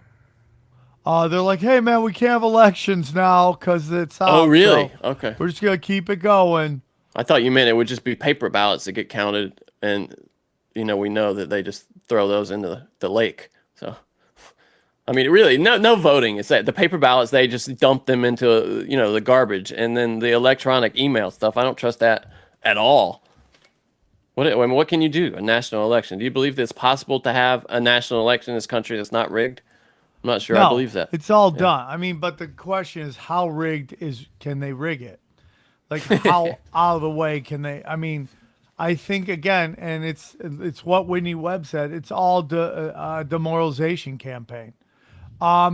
They're like, hey, man, we can't have elections now because it's out. Oh, really? So Okay. we're just going to keep it going. I thought you meant it would just be paper ballots that get counted, and we know that they just throw those into the lake. So, I mean, really, no voting. It's that the paper ballots, they just dump them into the garbage, and then the electronic email stuff. I don't trust that at all. What can you do? A national election? Do you believe that it's possible to have a national election in this country that's not rigged? I'm not sure I believe that. It's all done. I mean, but the question is, how rigged can they rig it? Like, how out of the way can they? I mean, I think again, and it's what Whitney Webb said. It's all demoralization campaign.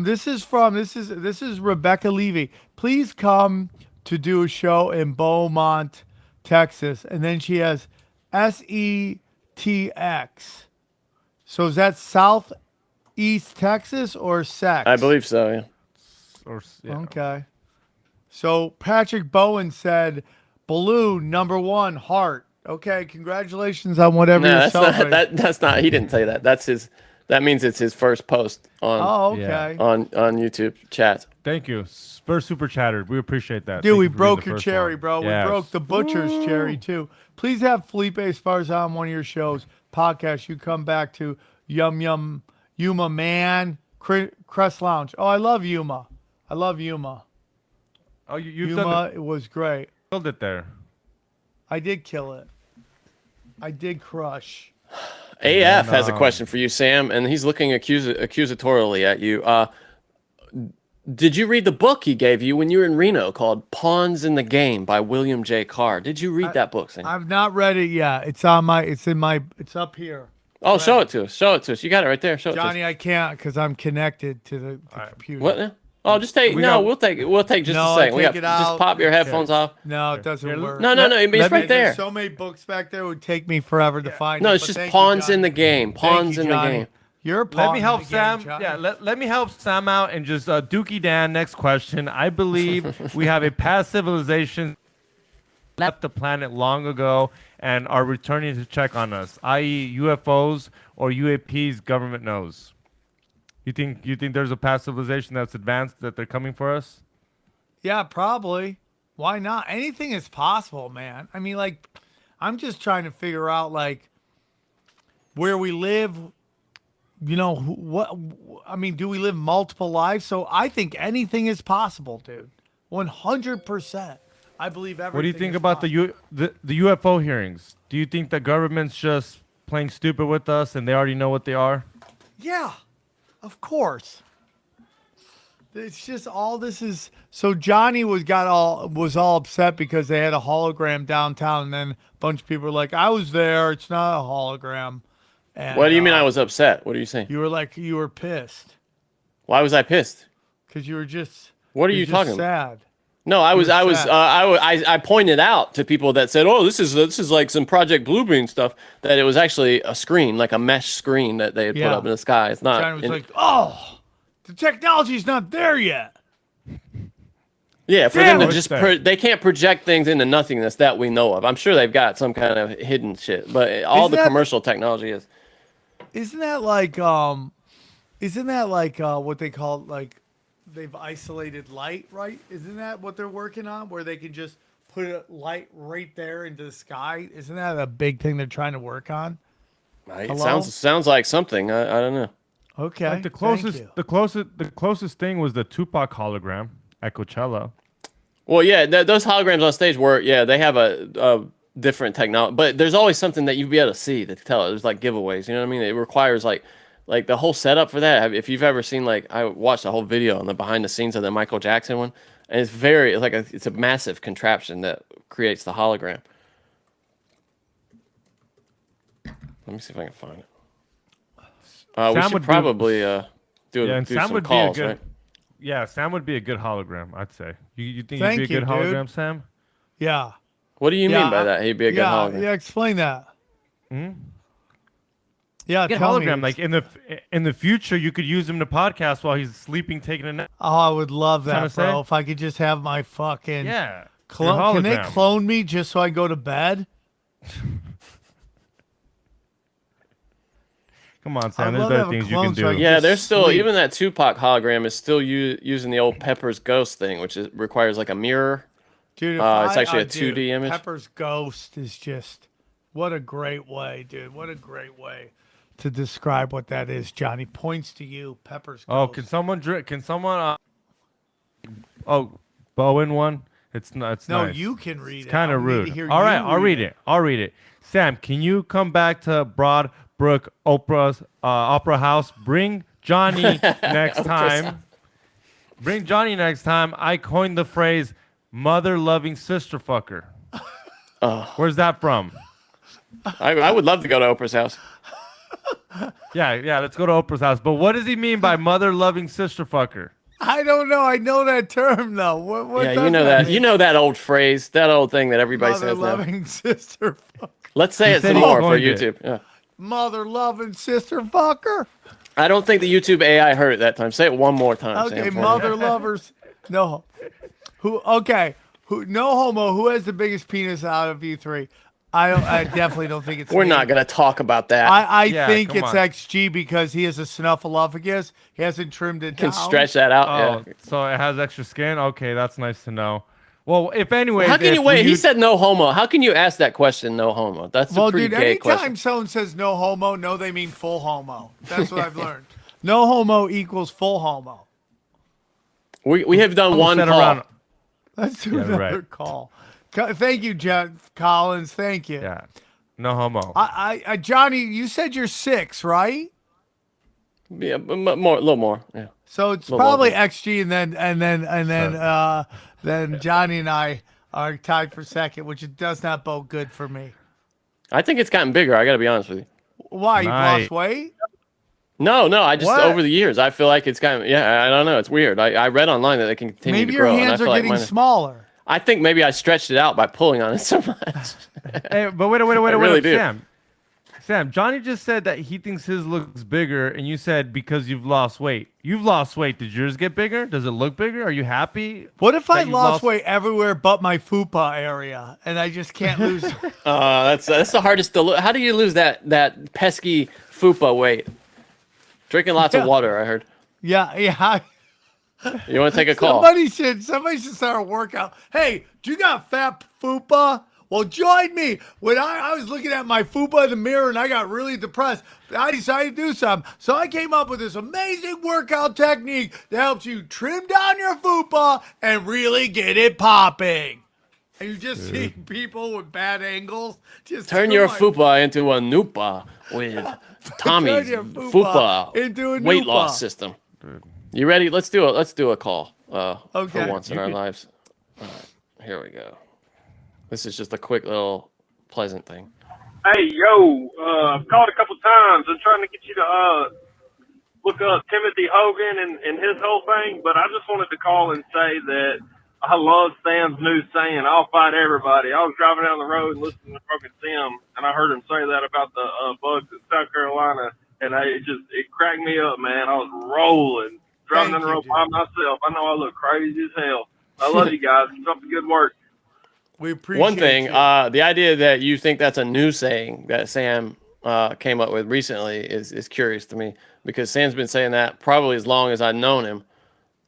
This is Rebecca Levy. Please come to do a show in Beaumont, Texas, and then she has SETX. So is that Southeast Texas or sex? I believe so. Yeah. Okay. So Patrick Bowen said, balloon #1 heart. Okay, congratulations on whatever you're celebrating. That's not. He didn't say that. That's his. That means it's his first post on. Oh, okay. On YouTube chat. Thank you. First super chatter. We appreciate that. Dude, Thank we you for being broke the your first cherry, one. bro. Yes. We broke the butcher's cherry, too. Please have Felipe Esparza on one of your shows, podcast. You come back to Yuma Man, Crest Lounge. Oh, I love Yuma. Oh, you've Yuma, done it was great. killed it there. I did kill it. I did crush. AF has a question for you, Sam, and he's looking accusatorially at you. Did you read the book he gave you when you were in Reno called Pawns in the Game by William J. Carr? Did you read that book, Sam? I've not read it yet. It's up here. Oh, show it to us. Show it to us. You got it right there. Show it to us. Johnny, I can't because I'm connected to the computer. What now? Oh, just take. We'll take it. We'll take just a second. take it out. Just pop your headphones off. No, it doesn't work. No. It's right there. There's so many books back there. It would take me forever to find. No, it, it's but just thank you, Pawns in Johnny. the Game. Pawns in the Johnny. Game. You're a pawn Let me help in the game, Sam. Johnny. Yeah, let me help Sam out and just Dookie Dan. Next question. I believe we have a past civilization left the planet long ago and are returning to check on us, i.e., UFOs or UAPs. Government knows. You think there's a past civilization that's advanced that they're coming for us? Yeah, probably. Why not? Anything is possible, man. I mean, like, I'm just trying to figure out, like, where we live. You know, what? I mean, do we live multiple lives? So I think anything is possible, dude. 100%. I believe everything. What do you think is about possible. the UFO hearings? Do you think the government's just playing stupid with us and they already know what they are? Yeah, of course. It's just all this is. So Johnny was all upset because they had a hologram downtown, and then a bunch of people were like, "I was there. It's not a hologram." And, What do you mean I was upset? What are you saying? You were pissed Why was I pissed? because you were just. What are you're you just talking about? sad. No, I was sad. I pointed out to people that said, "Oh, this is like some Project Bluebeam stuff." That it was actually a screen, like a mesh screen that they had put Yeah. up in the sky. It's not. Johnny was like, "Oh, the technology's not there yet." Yeah, for Damn them to it. just they can't project things into nothingness that we know of. I'm sure they've got some kind of hidden shit, but all Isn't the that- commercial technology is. Isn't that like what they call like they've isolated light, right? Isn't that what they're working on, where they can just put a light right there into the sky? Isn't that a big thing they're trying to work on? It Hello? sounds like something. I don't know. Okay, Like the thank you. closest thing was the Tupac hologram at Coachella. Well, yeah, those holograms on stage they have a different technology, but there's always something that you'd be able to see to tell. There's like giveaways, you know what I mean? It requires like the whole setup for that. If you've ever seen, like, I watched a whole video on the behind the scenes of the Michael Jackson one, and it's a massive contraption that creates the hologram. Let me see if I can find it. We Sam should would probably do and do Sam some would calls, be a good. right? Yeah, Sam would be a good hologram. I'd say. You think Thank you'd be a you, good dude. hologram, Sam? Yeah. What do you Yeah, mean by that? He'd be a good hologram. Yeah, explain that. Hmm? Yeah, Good tell hologram. me. Like in the future, you could use him to podcast while he's sleeping, taking a nap. Oh, I would love Trying that, to bro. say? If I could just have my fucking Yeah. Can they hologram. clone me just so I go to bed? Come on, I'd Sam. There's love to better have a things you clone can so I do. can Yeah, just there's still sleep. even that Tupac hologram is still using the old Pepper's Ghost thing, which requires like a mirror. Dude, It's actually a 2D image. Pepper's Ghost is just what a great way, dude. What a great way to describe what that is, Johnny. Points to you, Pepper's Ghost. Oh, can someone drink? Can someone? Oh, Bowen one. It's not. It's No, nice. you can read It's it. kind I of need to rude. hear All you right, I'll read it. I'll read it. Sam, can you come back to Broadbrook Opera House? Bring Johnny next time. Bring Johnny next time. I coined the phrase "mother-loving sister fucker." Where's that from? I would love to go to Oprah's house. Yeah. Let's go to Oprah's house. But what does he mean by mother-loving sister fucker? I don't know. I know that term though. What Yeah, does you know that. mean? You know that old phrase, that old thing that everybody Mother says now. loving sister fucker. Let's say He it said some he more for coined it. YouTube. Yeah. Mother loving sister fucker. I don't think the YouTube AI heard it that time. Say it one more time. Okay, Sam, for me. mother lovers. No. Who? Okay. Who? No homo. Who has the biggest penis out of you three? I definitely don't think it's. We're me. not gonna talk about that. I Yeah, think come it's on. XG because he has a snuffleupagus. He hasn't trimmed it Can down. stretch that out. Oh, Yeah. so it has extra skin? Okay, that's nice to know. Well, if anyway, How can you wait? He said no homo. How can you ask that question? No homo. That's a Well, pretty dude, gay anytime question. someone says no homo, no, they mean full homo. That's what I've learned. No homo equals full homo. We have done one set call. around. Let's do Yeah, another right. call. Thank you, Collins. Thank you. Yeah, no homo. I Johnny, you said you're 6, right? Yeah, more, a little more. Yeah. So it's Little probably over. XG, and then Johnny and I are tied for second, which it does not bode good for me. I think it's gotten bigger. I got to be honest with you. Why? You've Nice. lost weight? No. I just What? over the years, I feel like it's gotten. Yeah, I don't know. It's weird. I read online that it can continue Maybe to your grow. and I hands are feel like getting mine- smaller. I think maybe I stretched it out by pulling on it so much. Hey, but wait, really do. Sam, Johnny just said that he thinks his looks bigger, and you said because you've lost weight. You've lost weight. Did yours get bigger? Does it look bigger? Are you happy? What if I that you lost weight everywhere but my fupa area, and I just can't lose? That's the hardest to lose. How do you lose that pesky fupa weight? Drinking lots Yeah. of water, I heard. yeah. You want to take a call? Somebody should start a workout. Hey, do you got fat fupa? Well, join me. When I was looking at my fupa in the mirror and I got really depressed, I decided to do something. So I came up with this amazing workout technique that helps you trim down your fupa and really get it popping. And you just see people with bad angles. Just Turn do your my- fupa into a nupa with Tommy's your fupa fupa into a weight nupa. loss system. You ready? Let's do a call. For Okay. once in our lives. All right, here we go. This is just a quick little pleasant thing. Hey, yo, I've called a couple times. I'm trying to get you to look up Timothy Hogan and his whole thing, but I just wanted to call and say that I love Sam's new saying, "I'll fight everybody." I was driving down the road and listening to fucking Sam, and I heard him say that about the bugs in South Carolina, and it cracked me up, man. I was rolling, driving down the road by myself. I know I look crazy as hell. I love you guys. Keep up the good work. We appreciate One thing, you. the idea that you think that's a new saying that Sam came up with recently is curious to me, because Sam's been saying that probably as long as I've known him.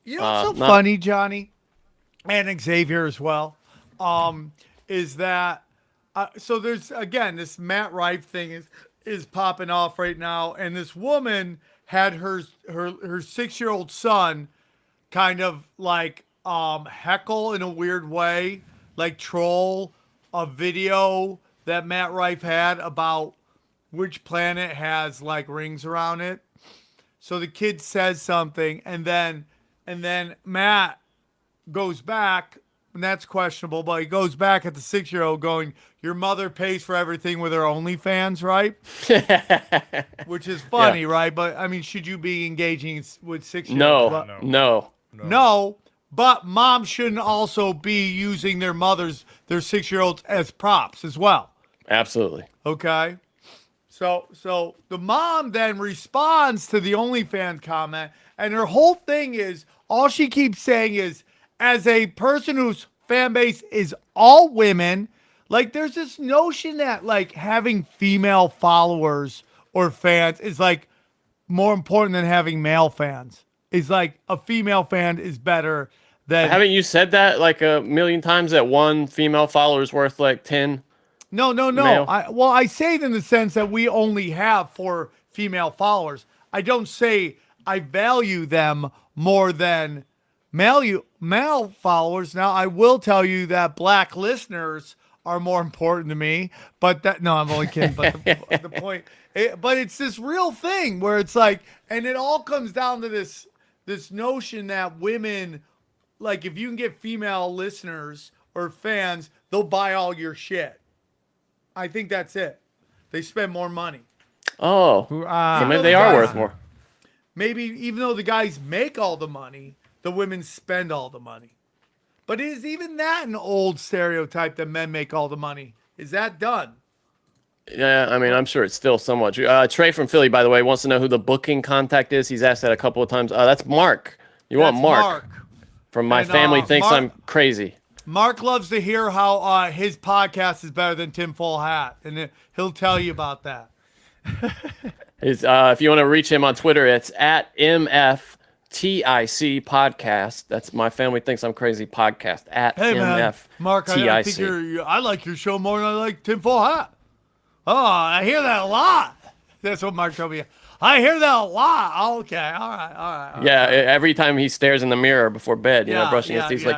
You know what's so not- funny, Johnny, and Xavier as well, is that so there's again this Matt Rife thing is popping off right now, and this woman had her 6-year-old son kind of like heckle in a weird way, like troll a video that Matt Rife had about which planet has like rings around it. So the kid says something, and then Matt goes back, and that's questionable, but he goes back at the 6-year-old going, your mother pays for everything with her OnlyFans, right? Which is funny, right? But, I mean, should you be engaging with 6-year-olds? No, but mom shouldn't also be using their 6-year-olds as props as well. Absolutely. Okay. So the mom then responds to the OnlyFans comment, and her whole thing is, all she keeps saying is, as a person whose fan base is all women, like there's this notion that like having female followers or fans is like more important than having male fans. It's like a female fan is better than. Haven't you said that like a million times that one female follower is worth like 10? No. Male? I say it in the sense that we only have 4 female followers. I don't say I value them more than male followers. Now, I will tell you that black listeners are more important to me, but I'm only kidding. But the point, but it's this real thing where it's like, and it all comes down to this notion that women, like if you can get female listeners or fans, they'll buy all your shit. I think that's it. They spend more money. Oh, so maybe they are worth more. Maybe even though the guys make all the money, the women spend all the money. But is even that an old stereotype that men make all the money? Is that done? Yeah, I mean, I'm sure it's still somewhat true. Trey from Philly, by the way, wants to know who the booking contact is. He's asked that a couple of times. That's Mark. Want Mark. From My Family Thinks I'm Crazy. Mark loves to hear how his podcast is better than Tinfoil Hat, and he'll tell you about that. If you want to reach him on Twitter, it's at MFTIC Podcast. That's My Family Thinks I'm Crazy Podcast. At MFTIC. Mark, I think I like your show more than I like Tinfoil Hat. Oh, I hear that a lot. That's what Mark told me. I hear that a lot. Okay, all right. Yeah, every time he stares in the mirror before bed, brushing his teeth, your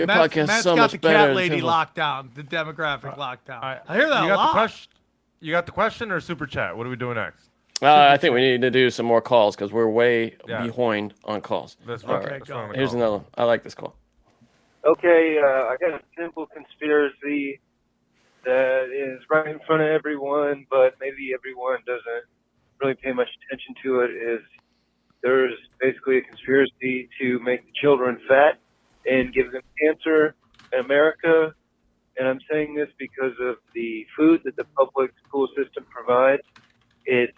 podcast is so much better. Matt's got the cat lady lockdown, the demographic lockdown. Right. I hear that a lot. You got the question or super chat? What are we doing next? I think we need to do some more calls because we're way behind on calls. That's all right. Go. Here's another one. I like this call. Okay, I got a simple conspiracy that is right in front of everyone, but maybe everyone doesn't really pay much attention to it. Is there's basically a conspiracy to make the children fat and give them cancer in America. And I'm saying this because of the food that the public school system provides. It's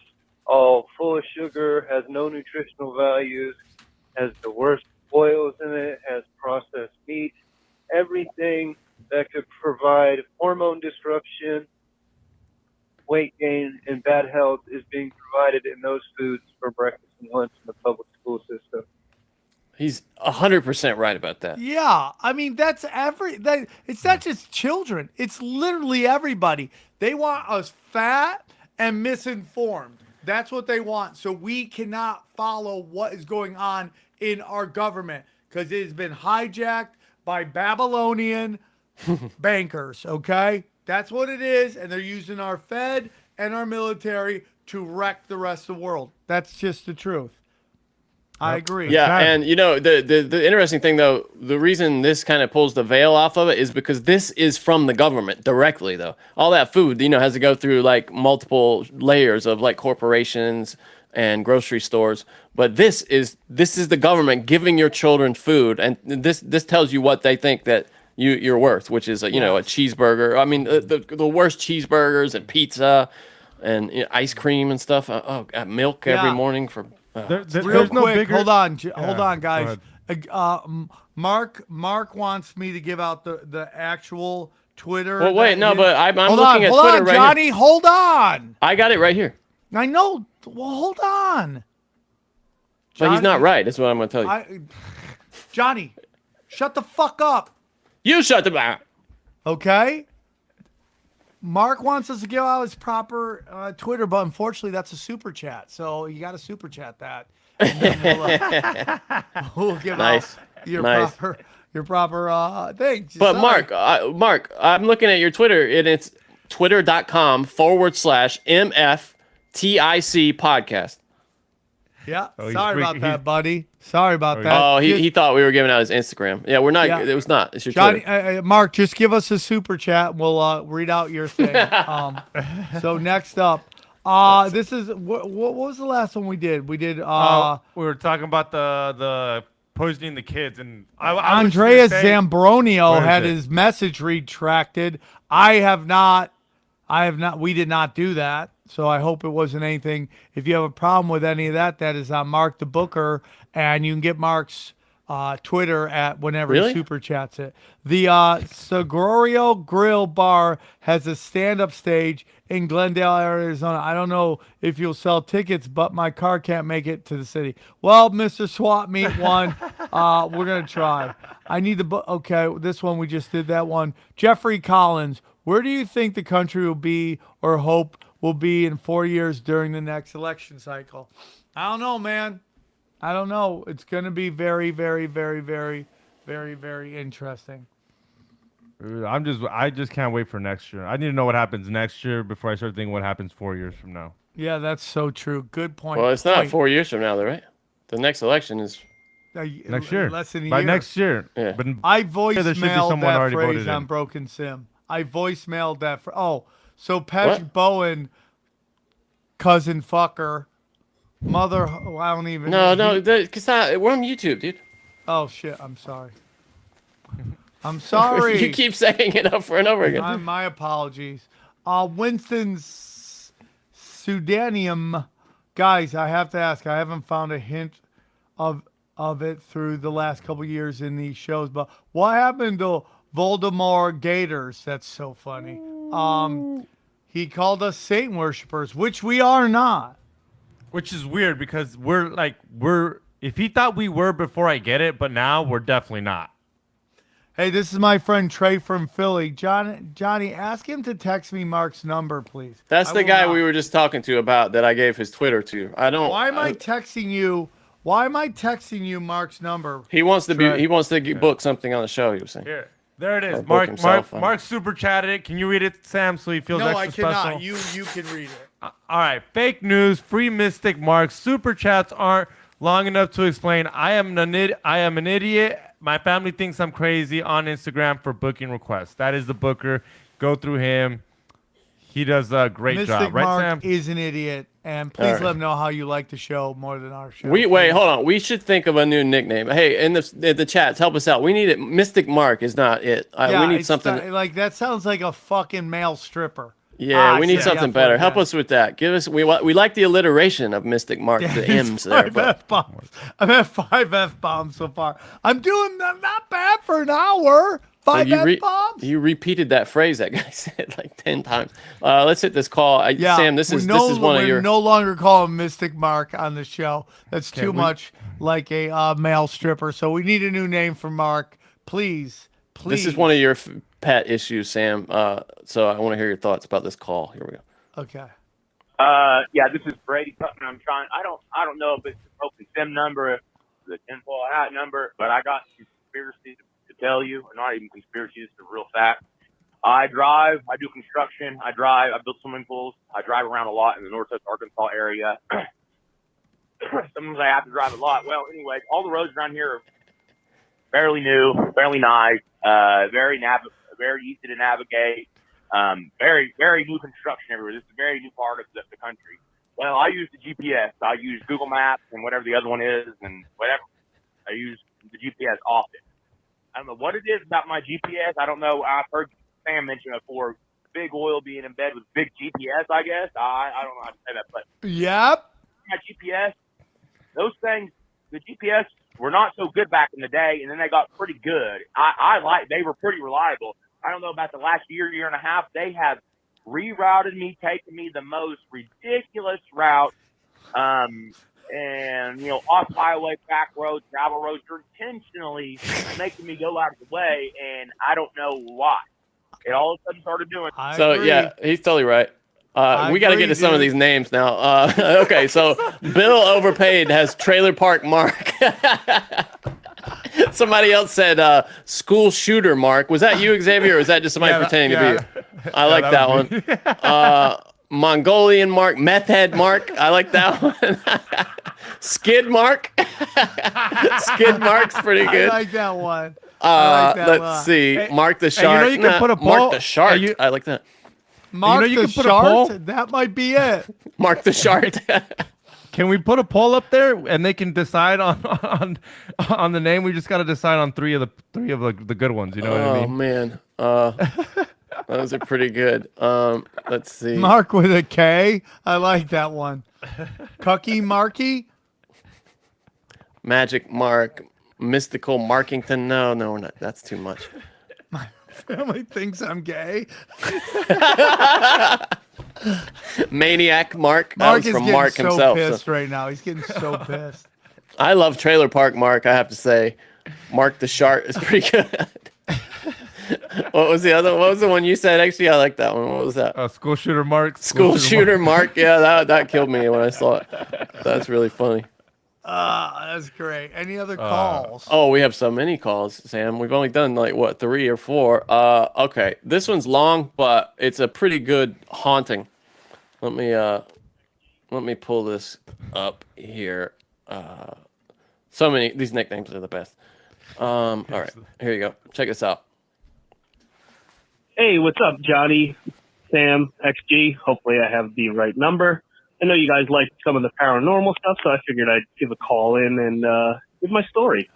all full of sugar, has no nutritional values, has the worst oils in it, has processed meat, everything that could provide hormone disruption, weight gain, and bad health is being provided in those foods for breakfast and lunch in the public school system. He's 100% right about that. Yeah, I mean it's not just children; it's literally everybody. They want us fat and misinformed. That's what they want. So we cannot follow what is going on in our government because it has been hijacked by Babylonian bankers. Okay, that's what it is, and they're using our Fed and our military to wreck the rest of the world. That's just the truth. I agree. Yeah, and the interesting thing though, the reason this kind of pulls the veil off of it is because this is from the government directly though. All that food, has to go through like multiple layers of like corporations and grocery stores. But this is the government giving your children food, and this tells you what they think that you're worth, which is a cheeseburger. I mean the worst cheeseburgers and pizza and ice cream and stuff. Milk every morning for. Real quick, hold on, guys. Mark wants me to give out the actual Twitter. Well, wait, no, but I'm looking at Twitter right here. Johnny, hold on. I got it right here. I know. Well, hold on. But he's not right. That's what I'm going to tell you. Johnny, shut the fuck up. You shut the fuck up. Okay. Mark wants us to give out his proper Twitter, but unfortunately, that's a super chat. So you got to super chat that. And then we'll give out your proper thing. But Mark, I'm looking at your Twitter, and it's twitter.com/MFTIC podcast. Yeah. Oh, he's Sorry about freaking- that, buddy. Sorry about Oh, that. Oh, Just- he thought we were giving out his Instagram. Yeah, we're not. Yeah. It was not. It's your Johnny, Twitter. Mark, just give us a super chat. And we'll read out your thing. So next up, this is what was the last one we did? We did we were talking about the poisoning the kids, and I was gonna Andreas say- Zambronio Where is had it? his message retracted. I have not. We did not do that. So I hope it wasn't anything. If you have a problem with any of that, that is on Mark the Booker, and you can get Mark's Twitter at whenever Really? he super chats it. The Sagorio Grill Bar has a stand-up stage in Glendale, Arizona. I don't know if you'll sell tickets, but my car can't make it to the city. Well, Mr. Swap Meet One, we're gonna try. I need the book. Okay, this one we just did that one. Jeffrey Collins, where do you think the country will be or hope will be in 4 years during the next election cycle? I don't know, man. I don't know. It's going to be very, very, very, very, very, very interesting. I just can't wait for next year. I need to know what happens next year before I start thinking what happens 4 years from now. Yeah, that's so true. Good point. Well, it's not Point. 4 years from now, though, right? The next election is. Next year. Less than a By year. next year. Yeah. But I there should be voicemailed someone that already phrase voted on in. Broken Sim. I voicemailed that. So Patrick What? Bowen, cousin fucker, mother. I don't even. No, because we're on YouTube, dude. Oh shit! I'm sorry. I'm sorry. You keep saying it over and over again. My apologies. Winston's Sudanium, guys. I have to ask. I haven't found a hint of it through the last couple years in these shows. But what happened to Voldemort Gators? That's so funny. He called us Satan worshippers, which we are not. Which is weird because we're if he thought we were before I get it, but now we're definitely not. Hey, this is my friend Trey from Philly. Johnny, ask him to text me Mark's number, please. That's the guy we were just talking to about that I gave his Twitter to. I don't. Why am I texting you? Why am I texting you Mark's number? He wants to be. Trey. He wants to book something on the show. He was saying. Here, there it Or is. book Mark himself. Mark super chatted it. Can you read it, Sam, so he feels No, extra I cannot. special? You can read it. All right, fake news. Free Mystic Mark. Super chats aren't long enough to explain. I am an idiot. My family thinks I'm crazy on Instagram for booking requests. That is the booker. Go through him. He does a great Mystic job, right, Mark Sam? is an idiot, and please All right. let him know how you like the show more than our show. Wait, hold on. We should think of a new nickname. Hey, in the chats, help us out. We need it. Mystic Mark is not it. We need it's something. not- like that sounds like a fucking male stripper. Yeah, we need yeah, something yeah, better. fuck Help that. us with that. Give us. We like the alliteration of Mystic Mark. The M's there. Five But F-bombs. I'm at 5 F-bombs so far. I'm doing not bad for an hour. 5 F-bombs. You repeated that phrase that guy said like 10 times. Let's hit this call. Yeah, Sam, this is one of we're your. no longer calling Mystic Mark on the show. That's too much like a male stripper. So we need a new name for Mark. Please. This is one of your pet issues, Sam. So I want to hear your thoughts about this call. Here we go. Okay. Yeah, this is Brady Putman. I don't know if it's the broken SIM number, the tinfoil hat number, but I got some conspiracies to tell you, or not even conspiracies, it's a real fact. I drive, I do construction, I build swimming pools, I drive around a lot in the Northwest Arkansas area. Sometimes I have to drive a lot. Well, anyway, all the roads around here are fairly new, fairly nice, very easy to navigate. Very new construction everywhere. This is a very new part of the country. Well, I use the GPS. I use Google Maps and whatever the other one is and whatever. I use the GPS often. I don't know what it is about my GPS. I don't know. I've heard Sam mention before, big oil being in bed with big GPS, I guess. I don't know how to say that, but Yep. my GPS, those things, the GPS were not so good back in the day, and then they got pretty good. They were pretty reliable. I don't know about the last year and a half. They have rerouted me, taken me the most ridiculous route, and off highway, back roads, gravel roads. They're intentionally making me go out of the way, and I don't know why. It all of a sudden started doing. Yeah, he's totally right. We got to get to some of these names now. Okay, so Bill Overpaid has Trailer Park Mark. Somebody else said school shooter Mark. Was that you, Xavier, or was that just somebody pretending to be you? I like that one. Mongolian Mark, meth head Mark. I like that one. Skid Mark. Skid Mark's pretty good. I like that one. I like that a Let's lot. see. Hey, Mark the hey, you know Shark. you can put a Mark poll- the Shark. hey, you- I like that. Mark you the can put a poll? Shart. That might be it. Mark the Shark. Can we put a poll up there and they can decide on the name? We just got to decide on three of the good ones. You know what I Oh mean? man. Those are pretty good. Let's see. Mark with a K. I like that one. Cucky Marky. Magic Mark. Mystical Markington. No, we're not. That's too much. My family thinks I'm gay. Maniac Mark. That Mark was is from getting Mark so himself. pissed right now. He's getting so pissed. I love Trailer Park Mark, I have to say. Mark the Shark is pretty good. What was the other? What was the one you said? Actually, I like that one. What was that? School shooter Mark. School shooter Mark. Yeah, that killed me when I saw it. That's really funny. That's great. Any other calls? Oh, we have so many calls, Sam. We've only done like what, 3 or 4. Okay, this one's long, but it's a pretty good haunting. Let me pull this up here. So many. These nicknames are the best. All right, here you go. Check this out. Hey, what's up, Johnny, Sam, XG? Hopefully I have the right number. I know you guys like some of the paranormal stuff, so I figured I'd give a call in and give my story.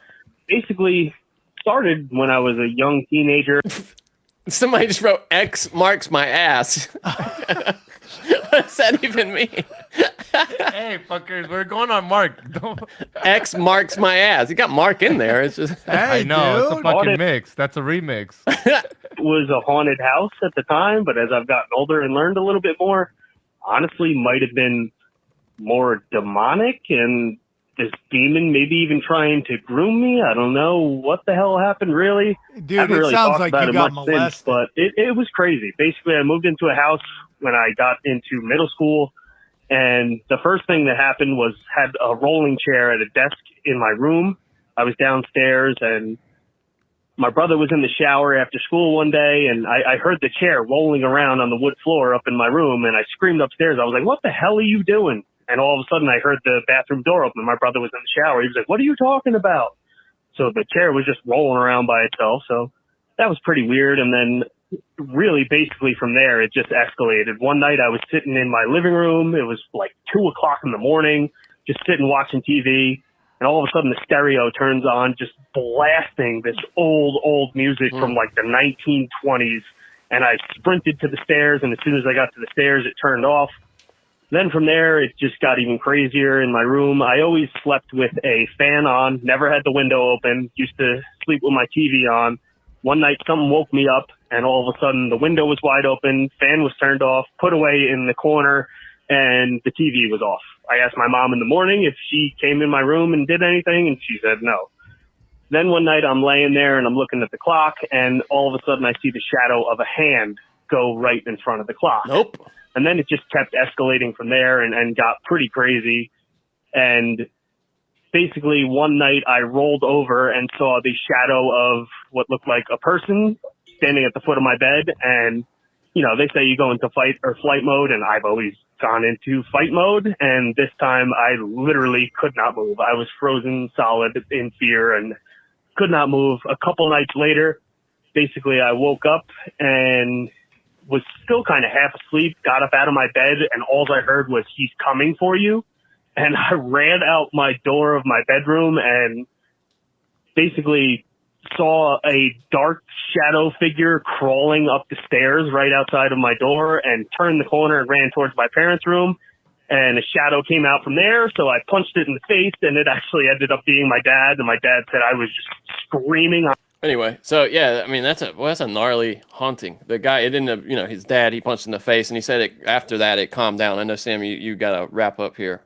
Basically, started when I was a young teenager. Somebody just wrote X marks my ass. What does that even mean? Hey, fuckers, we're going on Mark. X marks my ass. You got Mark in there. It's just. I know, it's a fucking Haunted. mix. That's a remix. It was a haunted house at the time, but as I've gotten older and learned a little bit more, honestly might have been more demonic and this demon maybe even trying to groom me. I don't know what the hell happened, really. Dude, Haven't it really sounds talked like about you it got much since, molested. but it was crazy. Basically, I moved into a house when I got into middle school, and the first thing that happened was had a rolling chair at a desk in my room. I was downstairs, and my brother was in the shower after school one day, and I heard the chair rolling around on the wood floor up in my room, and I screamed upstairs. I was like, "What the hell are you doing?" And all of a sudden, I heard the bathroom door open. My brother was in the shower. He was like, "What are you talking about?" So the chair was just rolling around by itself. So that was pretty weird. And then really basically from there, it just escalated. One night I was sitting in my living room. It was like 2:00 in the morning, just sitting watching TV. And all of a sudden the stereo turns on, just blasting this old music from like the 1920s. And I sprinted to the stairs. And as soon as I got to the stairs, it turned off. Then from there, it just got even crazier in my room. I always slept with a fan on, never had the window open, used to sleep with my TV on. One night, something woke me up, and all of a sudden, the window was wide open, fan was turned off, put away in the corner, and the TV was off. I asked my mom in the morning if she came in my room and did anything, and she said no. Then one night, I'm laying there, and I'm looking at the clock, and all of a sudden, I see the shadow of a hand go right in front of the clock. Nope. And then it just kept escalating from there and got pretty crazy. And basically one night I rolled over and saw the shadow of what looked like a person standing at the foot of my bed. And, you know, they say you go into fight or flight mode, and I've always gone into fight mode. And this time I literally could not move. I was frozen solid in fear and could not move. A couple nights later, basically I woke up and was still kind of half asleep, got up out of my bed, and all I heard was, "He's coming for you." And I ran out my door of my bedroom and basically saw a dark shadow figure crawling up the stairs right outside of my door, and turned the corner and ran towards my parents' room. And a shadow came out from there, so I punched it in the face, and it actually ended up being my dad. And my dad said I was just screaming. Anyway, so yeah, I mean that's a gnarly haunting. The guy, it ended up, you know, his dad, he punched in the face, and he said after that it calmed down. I know, Sam, you gotta wrap up here.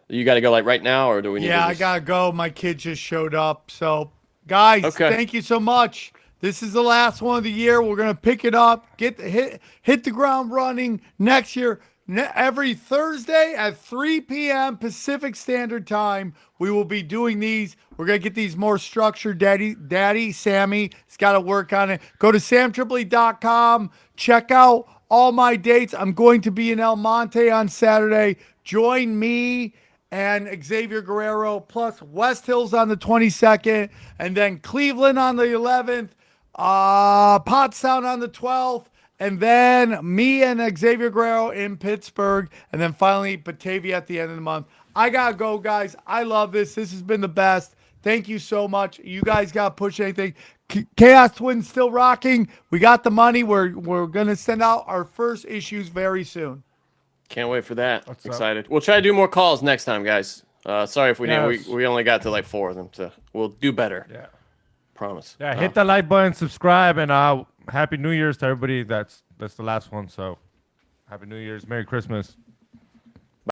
You gotta go like right now, or do we need? Yeah, to I gotta go. My kid just showed up. So, guys, Okay. thank you so much. This is the last one of the year. We're gonna pick it up, hit the ground running next year. Every Thursday at 3 p.m. Pacific Standard Time, we will be doing these. We're going to get these more structured. Daddy, Sammy, has got to work on it. Go to samtripoli.com. Check out all my dates. I'm going to be in El Monte on Saturday. Join me and Xavier Guerrero, plus West Hills on the 22nd, and then Cleveland on the 11th, Pottstown on the 12th, and then me and Xavier Guerrero in Pittsburgh, and then finally Batavia at the end of the month. I gotta go, guys. I love this. This has been the best. Thank you so much. You guys gotta push anything. Chaos Twins still rocking. We got the money. We're gonna send out our first issues very soon. Can't wait for that. What's Excited. We'll try to do more calls next time, guys. Sorry if we didn't. Yes. We only got to like 4 of them, so we'll do better. Yeah. Promise. Yeah, hit the like button, subscribe, and Happy New Year's to everybody. That's the last one. So, Happy New Year's, Merry Christmas.